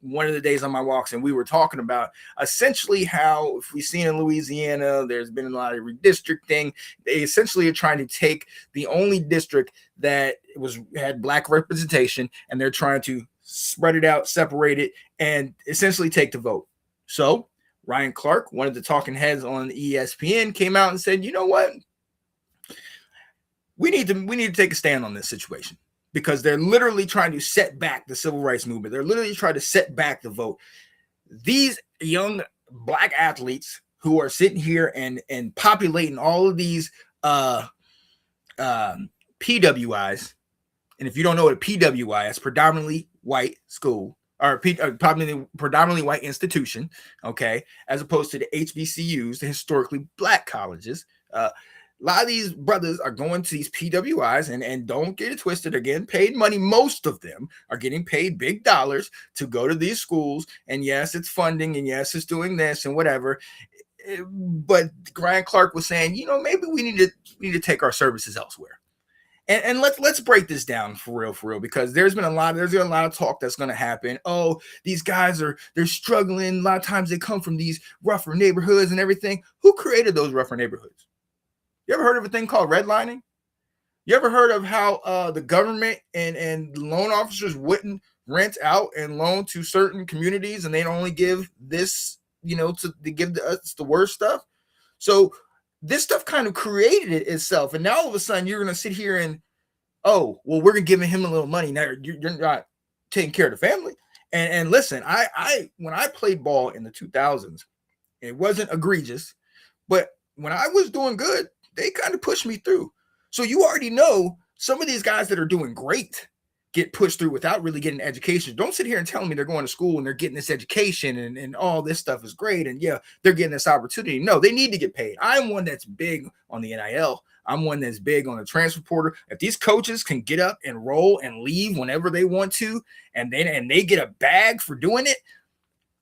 one of the days on my walks, and we were talking about essentially how, if we've seen in Louisiana, there's been a lot of redistricting. They essentially are trying to take the only district that had black representation, and they're trying to spread it out, separate it, and essentially take the vote. So Ryan Clark, one of the talking heads on ESPN, came out and said, you know what? We need to take a stand on this situation, because they're literally trying to set back the civil rights movement. They're literally trying to set back the vote. These young black athletes who are sitting here and populating all of these PWIs, and if you don't know what a PWI is, predominantly white school, or predominantly white institution, okay, as opposed to the HBCUs, the historically black colleges. A lot of these brothers are going to these PWIs, and don't get it twisted, they're getting paid money. Most of them are getting paid big dollars to go to these schools. And yes, it's funding, and yes, it's doing this and whatever. But Ryan Clark was saying, you know, maybe we need to take our services elsewhere. And let's break this down for real, because there's a lot of talk that's going to happen. Oh, these guys they're struggling. A lot of times they come from these rougher neighborhoods and everything. Who created those rougher neighborhoods? You ever heard of a thing called redlining? You ever heard of how the government and loan officers wouldn't rent out and loan to certain communities, and they'd only give this, you know, to give us the worst stuff? So this stuff kind of created it itself, and now all of a sudden you're going to sit here and, oh, well, we're going to give him a little money. Now you're not taking care of the family. And listen, I when I played ball in the 2000s, it wasn't egregious, but when I was doing good, they kind of pushed me through. So you already know some of these guys that are doing great get pushed through without really getting education. Don't sit here and tell me they're going to school and they're getting this education and all this stuff is great, and yeah, they're getting this opportunity. No, they need to get paid. I'm one that's big on the NIL. I'm one that's big on the transfer portal. If these coaches can get up and roll and leave whenever they want to, and they get a bag for doing it,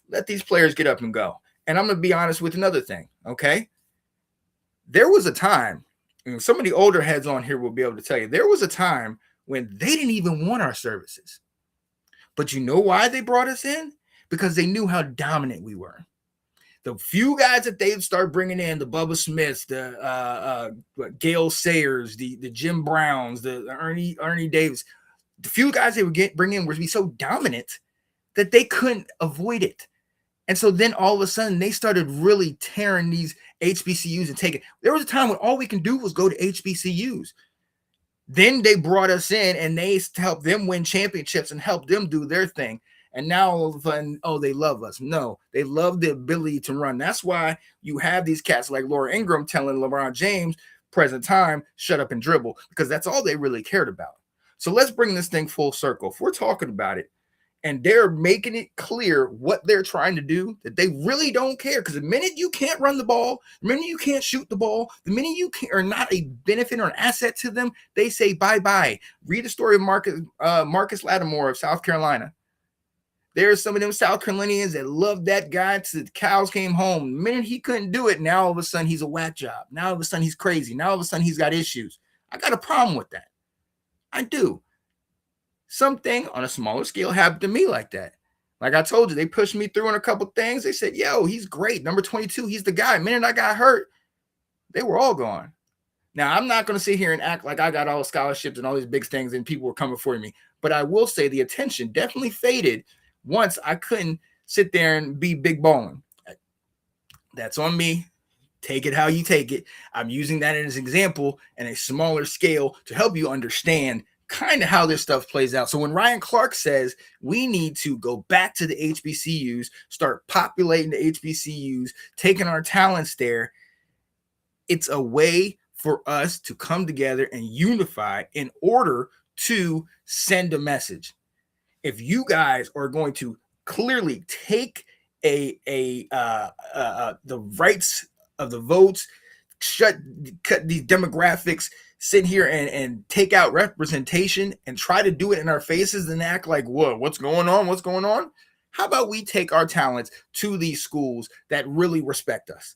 let these players get up and go. And I'm going to be honest with another thing, okay? There was a time, and some of the older heads on here will be able to tell you, there was a time when they didn't even want our services. But you know why they brought us in? Because they knew how dominant we were. The few guys that they'd start bringing in, the Bubba Smiths, the Gale Sayers, the Jim Browns, the Ernie Davis, the few guys they would bring in would be so dominant that they couldn't avoid it. And so then all of a sudden they started really tearing these HBCUs and taking. There was a time when all we can do was go to HBCUs. Then they brought us in and they helped them win championships and helped them do their thing. And now all of a sudden, oh, they love us. No, they love the ability to run. That's why you have these cats like Laura Ingraham telling LeBron James, present time, shut up and dribble, because that's all they really cared about. So let's bring this thing full circle. If we're talking about it and they're making it clear what they're trying to do, that they really don't care. Because the minute you can't run the ball, the minute you can't shoot the ball, the minute you are not a benefit or an asset to them, they say bye-bye. Read the story of Marcus Lattimore of South Carolina. There's some of them South Carolinians that loved that guy till the cows came home. The minute he couldn't do it, now all of a sudden he's a whack job. Now all of a sudden he's crazy. Now all of a sudden he's got issues. I got a problem with that. I do. Something on a smaller scale happened to me like that. Like I told you, they pushed me through on a couple things. They said, yo, he's great. Number 22, he's the guy. The minute I got hurt, they were all gone. Now, I'm not going to sit here and act like I got all the scholarships and all these big things and people were coming for me. But I will say the attention definitely faded once I couldn't sit there and be big balling. That's on me. Take it how you take it. I'm using that as an example and a smaller scale to help you understand kind of how this stuff plays out. So when Ryan Clark says we need to go back to the HBCUs, start populating the HBCUs, taking our talents there, it's a way for us to come together and unify in order to send a message. If you guys are going to clearly take the rights of the votes, cut these demographics, sit here and take out representation and try to do it in our faces and act like, whoa, what's going on? What's going on? How about we take our talents to these schools that really respect us?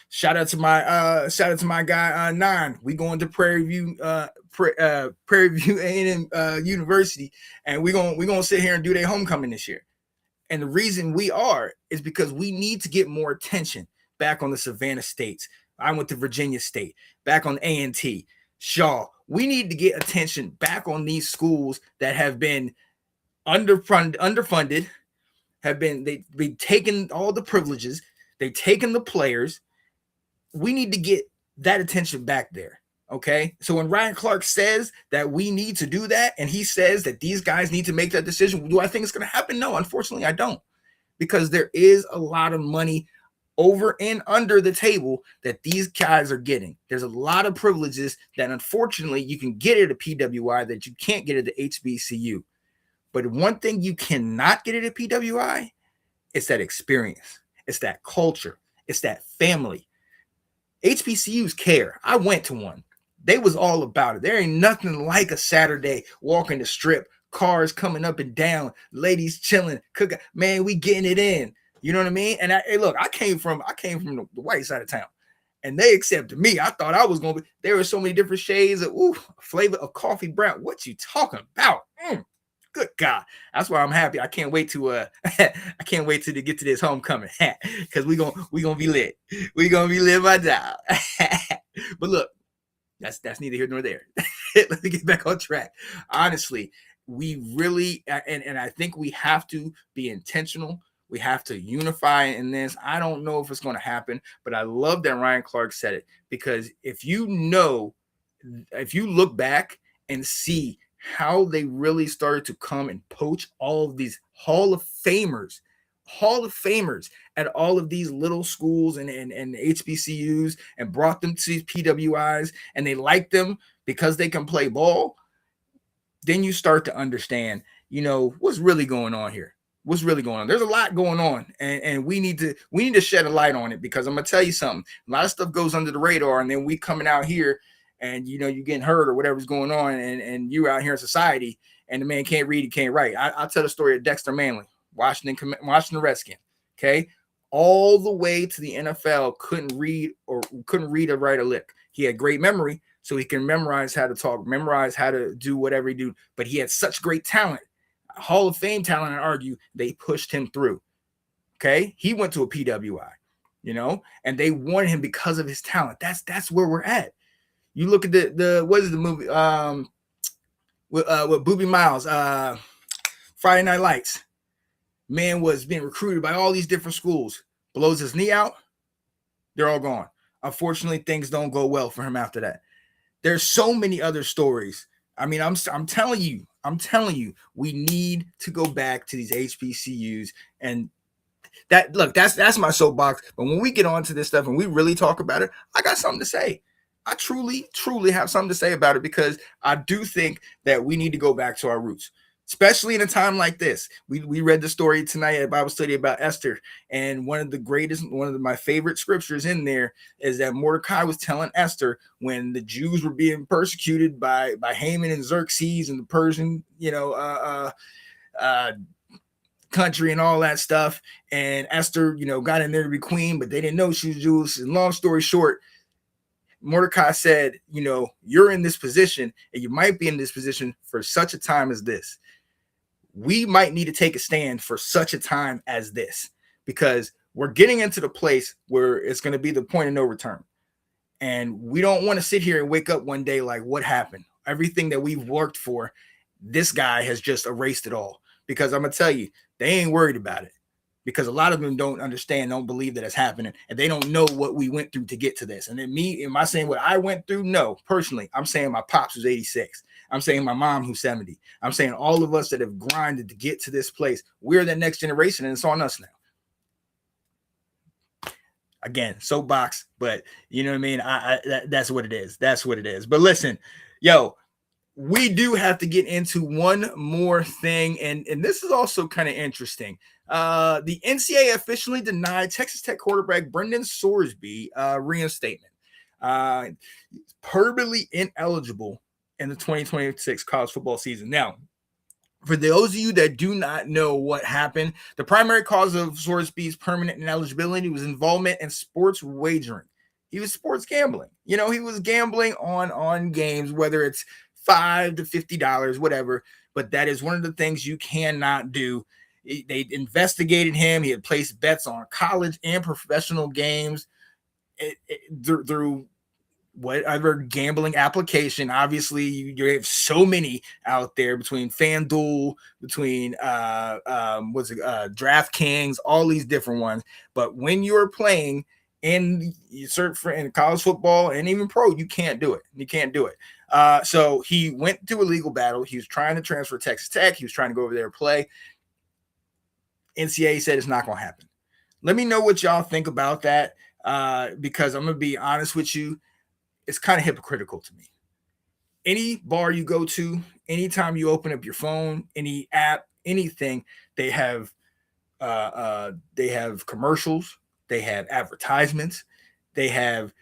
Shout out to my guy Nine. We going to Prairie View A&M University, and we gonna sit here and do their homecoming this year. And the reason we are is because we need to get more attention back on the Savannah States. I went to Virginia State, back on A&T, Shaw. We need to get attention back on these schools that have been underfunded, they've taken all the privileges, they've taken the players. We need to get that attention back there. Okay. So when Ryan Clark says that we need to do that, and he says that these guys need to make that decision, do I think it's going to happen? No, unfortunately, I don't, because there is a lot of money over and under the table that these guys are getting. There's a lot of privileges that unfortunately you can get at a PWI that you can't get at the HBCU. But one thing you cannot get at a PWI is that experience. It's that culture. It's that family. HBCUs care. I went to one. They was all about it. There ain't nothing like a Saturday walking the strip, cars coming up and down, ladies chilling, cooking. Man, we getting it in. You know what I mean? And I came from the white side of town, and they accepted me. I thought I was gonna be. There were so many different shades of flavor of coffee brown. What you talking about? Good God, that's why I'm happy. I can't wait to to get to this homecoming because we gonna be lit. We gonna be lit by now. But look, that's neither here nor there. Let me get back on track. Honestly, we really and I think we have to be intentional. We have to unify in this. I don't know if it's going to happen, but I love that Ryan Clark said it, because if you look back and see how they really started to come and poach all of these Hall of Famers at all of these little schools and HBCUs, and brought them to these PWIs, and they like them because they can play ball, then you start to understand, what's really going on here. What's really going on? There's a lot going on, and we need to shed a light on it, because I'm gonna tell you something. A lot of stuff goes under the radar, and then we coming out here, and you getting hurt or whatever's going on, and you out here in society, and the man can't read, he can't write. I'll tell the story of Dexter Manley, Washington Redskin. Okay, all the way to the NFL, couldn't read or write a lick. He had great memory, so he can memorize how to talk, memorize how to do whatever he do. But he had such great talent. Hall of Fame talent, I argue, they pushed him through. Okay, he went to a PWI, and they wanted him because of his talent. That's where we're at. You look at the what is the movie with Booby Miles, Friday Night Lights. Man was being recruited by all these different schools, blows his knee out, they're all gone. Unfortunately, things don't go well for him after that. There's so many other stories. I mean, I'm telling you, we need to go back to these HBCUs, and that's my soapbox. But when we get onto this stuff and we really talk about it, I got something to say. I truly have something to say about it, because I do think that we need to go back to our roots, especially in a time like this. We read the story tonight at Bible study about Esther, and one of my favorite scriptures in there is that Mordecai was telling Esther, when the Jews were being persecuted by Haman and Xerxes and the Persian, country and all that stuff, and Esther, got in there to be queen, but they didn't know she was Jewish. And long story short, Mordecai said, you're in this position, and you might be in this position for such a time as this. We might need to take a stand for such a time as this, because we're getting into the place where it's going to be the point of no return. And we don't want to sit here and wake up one day like, what happened? Everything that we've worked for, this guy has just erased it all. Because I'm going to tell you, they ain't worried about it. Because a lot of them don't understand, don't believe that it's happening, and they don't know what we went through to get to this. And then am I saying what I went through? No, personally, I'm saying my pops was 86. I'm saying my mom who's 70. I'm saying all of us that have grinded to get to this place. We're the next generation, and it's on us now. Again, soapbox, but you know what I mean? That's what it is. That's what it is. But listen, we do have to get into one more thing, and this is also kind of interesting. The NCAA officially denied Texas Tech quarterback Brendan Sorsby reinstatement. Permanently ineligible in the 2026 college football season. Now, for those of you that do not know what happened, the primary cause of Sorsby's permanent ineligibility was involvement in sports wagering. he was sports gambling. You know, he was gambling on games, whether it's $5 to $50, whatever. But that is one of the things you cannot do. They investigated him. He had placed bets on college and professional games through whatever gambling application. Obviously, you have so many out there between FanDuel, between DraftKings, all these different ones. But when you're playing in college football and even pro, you can't do it. You can't do it. So he went to a legal battle. He was trying to transfer to Texas Tech. He was trying to go over there and play. NCAA said it's not going to happen. Let me know what y'all think about that, because I'm going to be honest with you. It's kind of hypocritical to me. Any bar you go to, anytime you open up your phone, any app, anything, they have commercials, they have advertisements, they have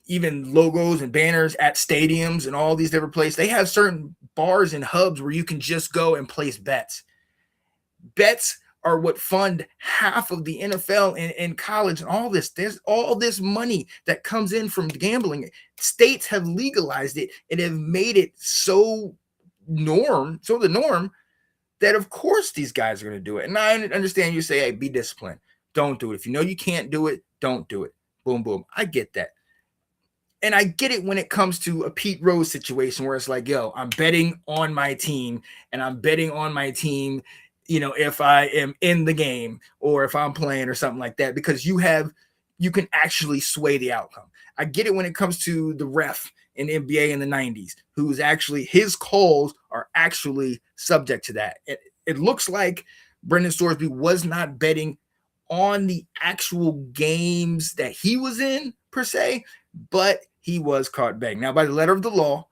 even logos and banners at stadiums and all these different places. They have certain bars and hubs where you can just go and place bets. Bets are what fund half of the NFL and college and all this. There's all this money that comes in from gambling. States have legalized it and have made it so the norm that of course these guys are going to do it. And I understand you say, hey, be disciplined. Don't do it. If you know you can't do it, don't do it. Boom, boom. I get that. And I get it when it comes to a Pete Rose situation where it's like, yo, I'm betting on my team and I'm betting on my team, you know, if I am in the game or if I'm playing or something like that, because you can actually sway the outcome. I get it when it comes to the ref in NBA in the 90s, who's actually, his calls are actually subject to that. It looks like Brendan Storesby was not betting on the actual games that he was in per se, but he was caught betting. Now, by the letter of the law,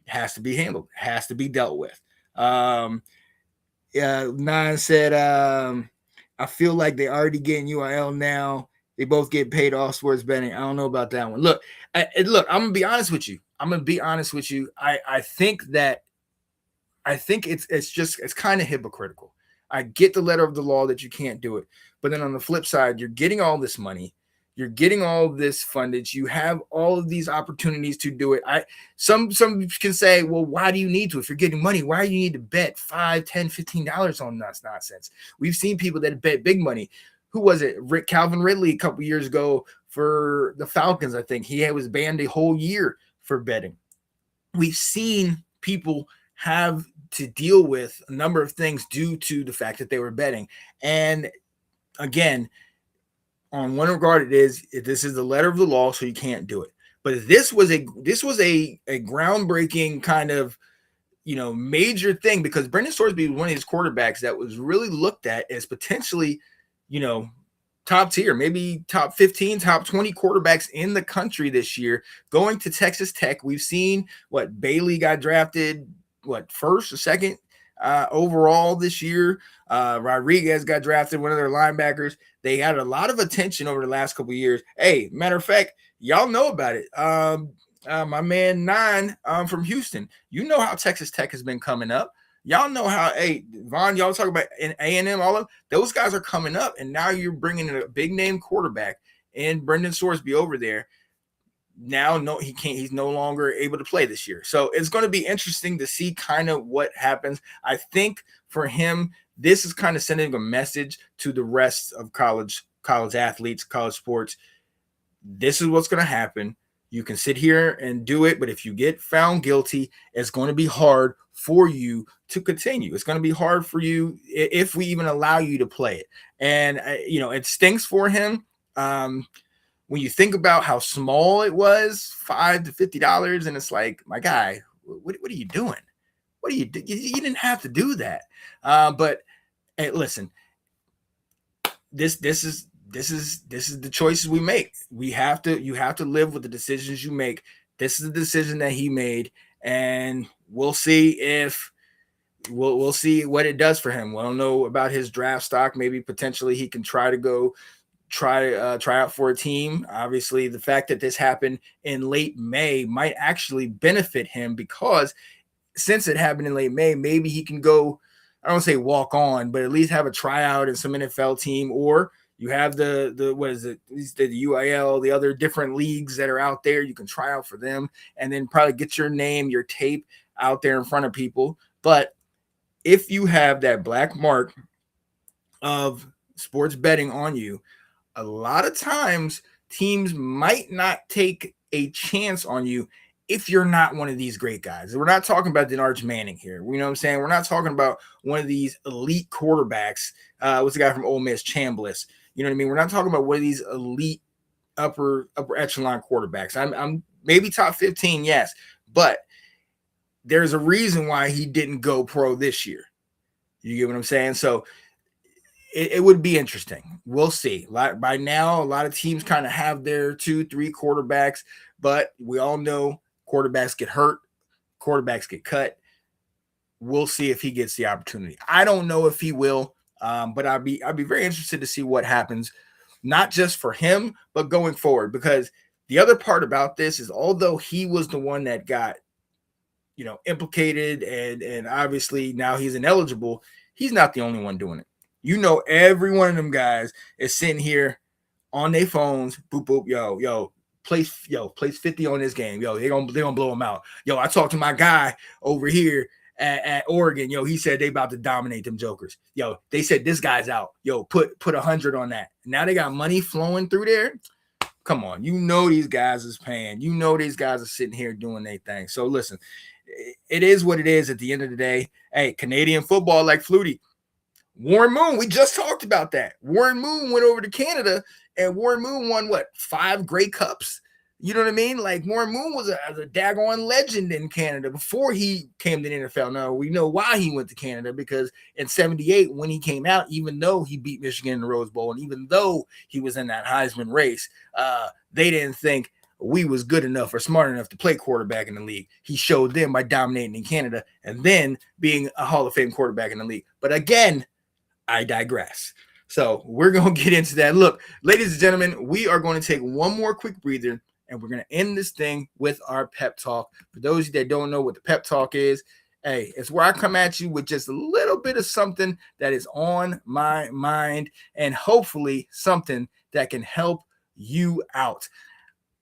it has to be handled, it has to be dealt with. Nine said, I feel like they already getting UIL now. They both get paid off sports betting. I don't know about that one. Look, I'm gonna be honest with you. I think it's kind of hypocritical. I get the letter of the law that you can't do it, but then on the flip side, you're getting all this money. You're getting all this fundage. You have all of these opportunities to do it. Some can say, well, why do you need to? If you're getting money, why do you need to bet $5, $10, $15 on that nonsense? We've seen people that bet big money. Who was it? Calvin Ridley a couple years ago for the Falcons, I think. He was banned a whole year for betting. We've seen people have to deal with a number of things due to the fact that they were betting. And again, on one regard, this is the letter of the law, so you can't do it. But this was a groundbreaking kind of, major thing, because Brendan Storesby was one of his quarterbacks that was really looked at as potentially, top tier, maybe top 15, top 20 quarterbacks in the country this year, going to Texas Tech. We've seen Bailey got drafted, first or second overall this year. Rodriguez got drafted, one of their linebackers. They had a lot of attention over the last couple of years. Hey, matter of fact, y'all know about it. My man Nine from Houston, you know how Texas Tech has been coming up. Y'all know how, hey, Vaughn, y'all talk about A&M, all of those guys are coming up, and now you're bringing a big name quarterback and Brendan Storesby over there. Now, no, he can't. He's no longer able to play this year. So it's going to be interesting to see kind of what happens. I think for him, this is kind of sending a message to the rest of college athletes, college sports. This is what's going to happen. You can sit here and do it, but if you get found guilty, it's going to be hard for you to continue. It's going to be hard for you if we even allow you to play it. And, it stinks for him. When you think about how small it was, $5 to $50, and it's like, my guy, what are you doing? What are you do? You didn't have to do that. But hey, listen, this is the choices we make. You have to live with the decisions you make. This is the decision that he made, and we'll see if we'll see what it does for him. We don't know about his draft stock. Maybe potentially he can try out for a team. Obviously, the fact that this happened in late May might actually benefit him, because since it happened in late May, maybe he can go, I don't say walk on, but at least have a tryout in some NFL team, or You have the what is it? The UIL, the other different leagues that are out there. You can try out for them, and then probably get your name, your tape out there in front of people. But if you have that black mark of sports betting on you, a lot of times teams might not take a chance on you if you're not one of these great guys. We're not talking about the Arch Manning here. You know what I'm saying? We're not talking about one of these elite quarterbacks. What's the guy from Ole Miss, Chambliss? You know what I mean? We're not talking about one of these elite upper echelon quarterbacks. I'm maybe top 15, yes, but there's a reason why he didn't go pro this year. You get what I'm saying? So it would be interesting. We'll see. By now, a lot of teams kind of have their 2-3 quarterbacks, but we all know quarterbacks get hurt, quarterbacks get cut. We'll see if he gets the opportunity. I don't know if he will, but I'd be very interested to see what happens, not just for him, but going forward. Because the other part about this is, although he was the one that got, implicated and obviously now he's ineligible, he's not the only one doing it. Every one of them guys is sitting here on their phones, boop, boop, yo, place 50 on this game. Yo, they're gonna blow him out. Yo, I talked to my guy over here at Oregon. Yo, he said they about to dominate them jokers. Yo, they said this guy's out. Yo, put 100 on that. Now they got money flowing through there. Come on, these guys is paying. These guys are sitting here doing their thing. So listen, it is what it is at the end of the day. Hey, Canadian football, like Flutie. Warren Moon, we just talked about that. Warren Moon went over to Canada, and Warren Moon won, 5 Grey Cups? You know what I mean? Like, Warren Moon was a daggone legend in Canada before he came to the NFL. Now, we know why he went to Canada, because in 78, when he came out, even though he beat Michigan in the Rose Bowl, and even though he was in that Heisman race, they didn't think we was good enough or smart enough to play quarterback in the league. He showed them by dominating in Canada and then being a Hall of Fame quarterback in the league. But again, I digress. So we're going to get into that. Look, ladies and gentlemen, we are going to take one more quick breather, and we're going to end this thing with our pep talk. For those of you that don't know what the pep talk is, hey, it's where I come at you with just a little bit of something that is on my mind, and hopefully something that can help you out.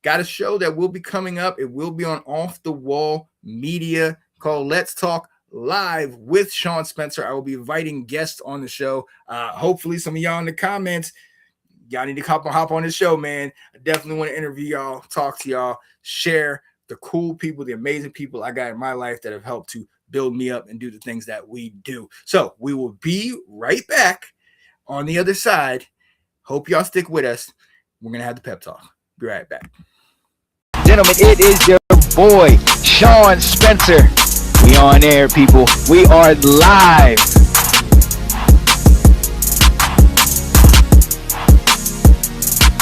Got a show that will be coming up. It will be on Off the Wall Media called Let's Talk Live with Sean Spencer. I will be inviting guests on the show. Hopefully some of y'all in the comments, y'all need to hop on this show, man. I definitely want to interview y'all, talk to y'all, share the cool people, the amazing people I got in my life that have helped to build me up and do the things that we do. So we will be right back on the other side. Hope y'all stick with us. We're going to have the pep talk. Be right back. Gentlemen, it is your boy, Sean Spencer. We on air, people. We are live.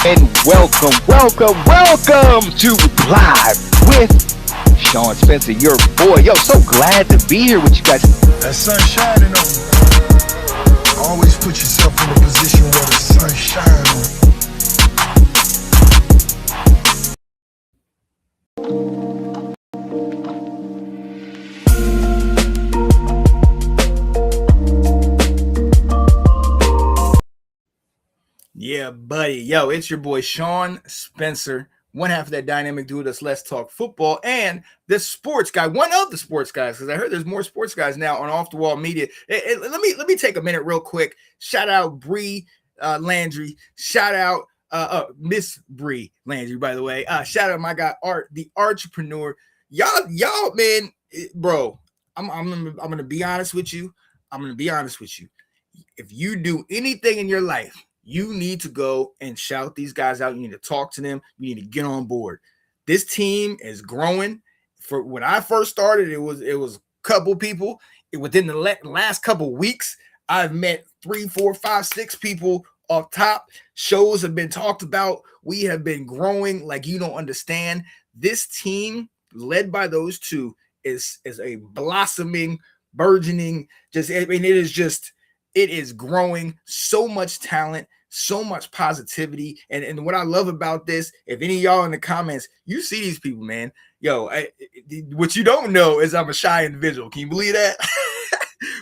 And welcome to Live with Sean Spencer, your boy. Yo, so glad to be here with you guys. That sun shining on you. Always put yourself in a position where the sun shines on you. Yeah, buddy. Yo, it's your boy Sean Spencer, one half of that dynamic duo that's Let's Talk Football, and the sports guy, one of the sports guys, because I heard there's more sports guys now on Off the Wall Media. Let me take a minute real quick. Shout out Bree Landry. Shout out Miss Bree Landry, by the way. Shout out my guy Art, the entrepreneur. Y'all, man, bro. I'm gonna be honest with you. If you do anything in your life, you need to go and shout these guys out. You need to talk to them. You need to get on board. This team is growing. For when I first started, it was a couple people. Within the last couple weeks, I've met 3, 4, 5, 6 people off top. Shows have been talked about. We have been growing like you don't understand. This team, led by those two, is a blossoming, burgeoning. It is growing. So much talent, so much positivity. And what I love about this, if any of y'all in the comments, you see these people, man. Yo, what you don't know is I'm a shy individual. Can you believe that?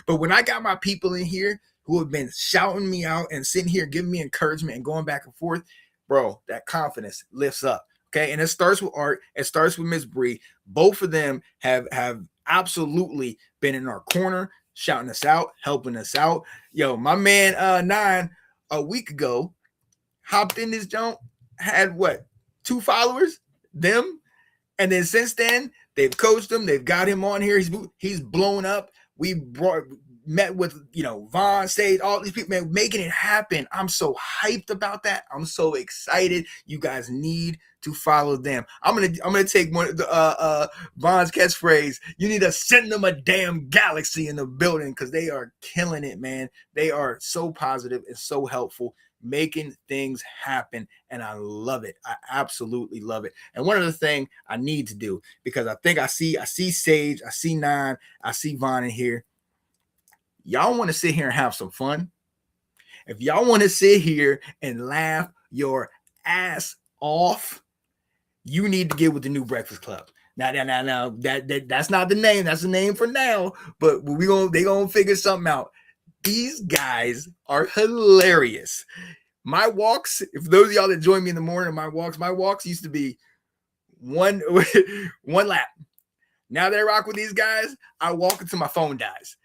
But when I got my people in here, who have been shouting me out and sitting here giving me encouragement and going back and forth, bro, that confidence lifts up. Okay. And it starts with Art. It starts with Miss Bree. Both of them have absolutely been in our corner, shouting us out, helping us out. Yo, my man 9 a week ago hopped in this jump, had what, 2 followers, them, and then since then they've coached him, they've got him on here, he's blown up. We met with, you know, Vaughn, Sage, all these people, man, making it happen. I'm so hyped about that. I'm so excited. You guys need to follow them. I'm gonna take one of the Vaughn's catchphrase. You need to send them a damn galaxy in the building, because they are killing it, man. They are so positive and so helpful, making things happen, and I love it. I absolutely love it. And one other thing I need to do, because I think I see Sage, I see 9, I see Vaughn in here. Y'all want to sit here and have some fun? If y'all want to sit here and laugh your ass off, you need to get with the New Breakfast Club. Now, that's not the name. That's the name for now. But they gonna figure something out. These guys are hilarious. My walks, if those of y'all that join me in the morning, my walks used to be one lap. Now that I rock with these guys, I walk until my phone dies.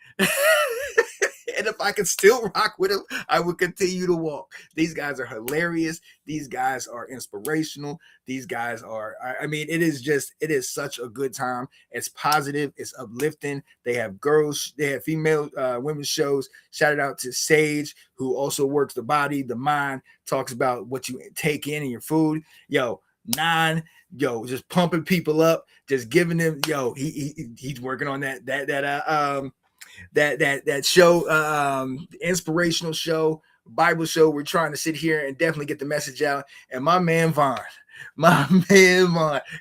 And if I could still rock with them, I would continue to walk. These guys are hilarious. These guys are inspirational. These guys are, I mean, it is such a good time. It's positive. It's uplifting. They have girls, they have female women's shows. Shout out to Sage, who also works the body, the mind, talks about what you take in your food. Yo, 9, just pumping people up, just giving them, he's working on that show, inspirational show, Bible show. We're trying to sit here and definitely get the message out. And my man Vaughn,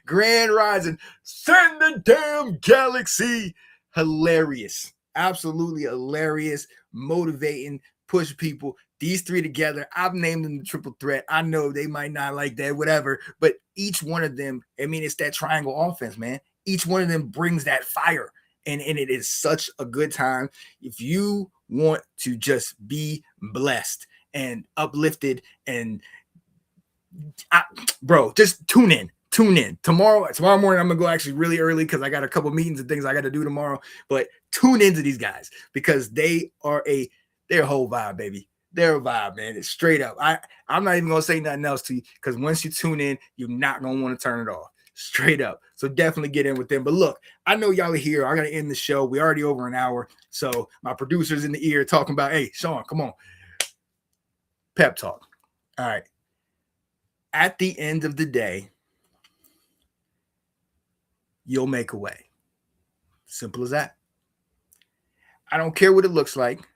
Grand Rising, send the damn galaxy. Hilarious, absolutely hilarious, motivating, push people. These 3 together, I've named them the triple threat. I know they might not like that, whatever, but each one of them, I mean, it's that triangle offense, man. Each one of them brings that fire. And it is such a good time. If you want to just be blessed and uplifted, and bro, just tune in. Tomorrow morning, I'm gonna go actually really early because I got a couple meetings and things I got to do tomorrow. But tune into these guys, because they're a whole vibe, baby. They're a vibe, man. It's straight up. I'm not even gonna say nothing else to you, because once you tune in, you're not gonna want to turn it off. Straight up. So definitely get in with them. But look, I know y'all are here. I got to end the show. We're already over an hour. So my producer's in the ear talking about, hey, Sean, come on. Pep talk. All right. At the end of the day, you'll make a way. Simple as that. I don't care what it looks like.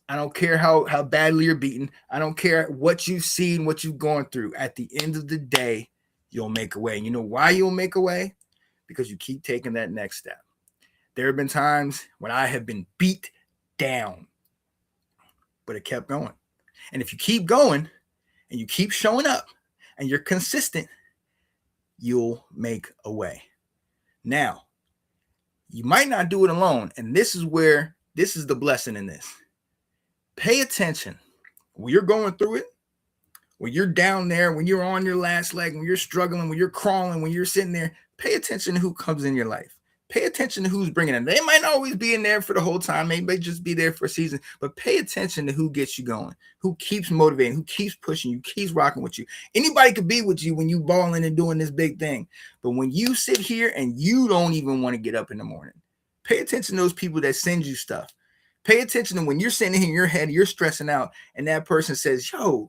I don't care how badly you're beaten. I don't care what you've seen, what you've gone through. At the end of the day, you'll make a way. And you know why you'll make a way? Because you keep taking that next step. There have been times when I have been beat down, but it kept going. And if you keep going and you keep showing up and you're consistent, you'll make a way. Now, you might not do it alone. And this is the blessing in this. Pay attention when you're going through it. When you're down there, when you're on your last leg, when you're struggling, when you're crawling, when you're sitting there, pay attention to who comes in your life. Pay attention to who's bringing them. They might not always be in there for the whole time. Maybe just be there for a season. But pay attention to who gets you going, who keeps motivating, who keeps pushing you, keeps rocking with you. Anybody could be with you when you balling and doing this big thing. But when you sit here and you don't even want to get up in the morning, pay attention to those people that send you stuff. Pay attention to when you're sitting in your head, you're stressing out, and that person says, yo,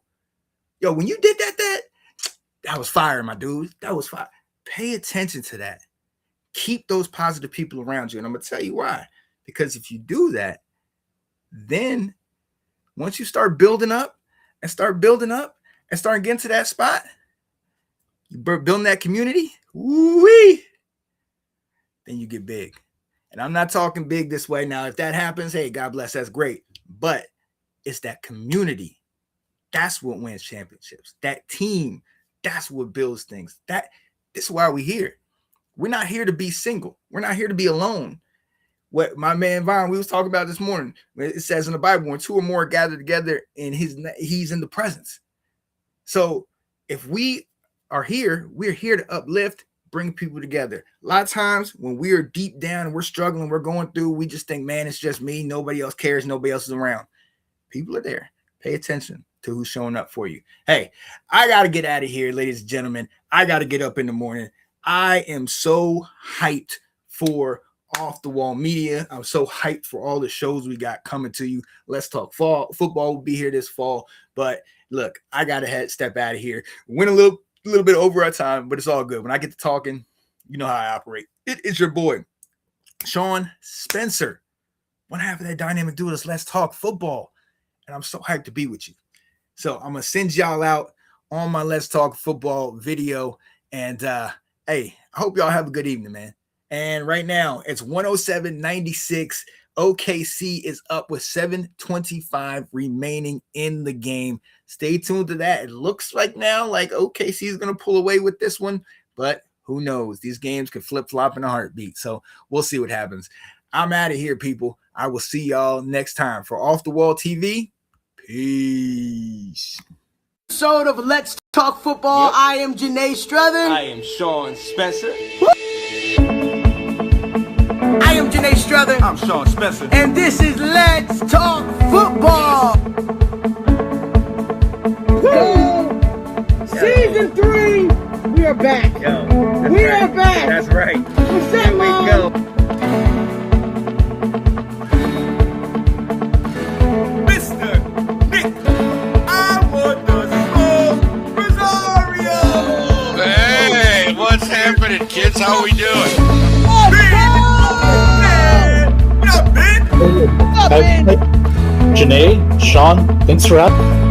when you did that was fire, my dude. That was fire. Pay attention to that. Keep those positive people around you. And I'm going to tell you why. Because if you do that, then once you start building up and start getting to that spot, you building that community, woo-wee, then you get big. And I'm not talking big this way. Now, if that happens, hey, God bless, that's great. But it's that community. That's what wins championships. That team, that's what builds things. This is why we're here. We're not here to be single. We're not here to be alone. what my man Vaughn, we was talking about this morning. It says in the Bible, when two or more are gathered together in he's in the presence. So if we are here, we're here to uplift, bring people together. A lot of times when we are deep down and we're struggling, we're going through, we just think, man, it's just me. Nobody else cares. Nobody else is around. People are there. Pay attention to who's showing up for you. Hey, I got to get out of here, ladies and gentlemen. I got to get up in the morning. I am so hyped for Off the Wall Media. I'm so hyped for all the shows we got coming to you. Let's Talk Fall. Football will be here this fall. But look, I got to step out of here. Went a little bit over our time, but it's all good. When I get to talking, you know how I operate. It's your boy, Sean Spencer. One half of that dynamic duo is Let's Talk Football. And I'm so hyped to be with you. So I'm going to send y'all out on my Let's Talk Football video. And hey, I hope y'all have a good evening, man. And right now, it's 107-96. OKC is up with 7:25 remaining in the game. Stay tuned to that. It looks like now like OKC is going to pull away with this one, but who knows? These games could flip-flop in a heartbeat. So we'll see what happens. I'm out of here, people. I will see y'all next time for Off the Wall TV. Peace. Episode of Let's Talk Football. Yep. I am Janae Struther. I am Sean Spencer. I am Janae Struther. I'm Sean Spencer. And this is Let's Talk Football. Season 3, we are back. We are back. That's right. What's up, Mom? Go. Mr. Nick, I want the smoke. Rosario. Hey, what's happening, kids? How we doing? What up, Ben? Janae, Sean, thanks for having me.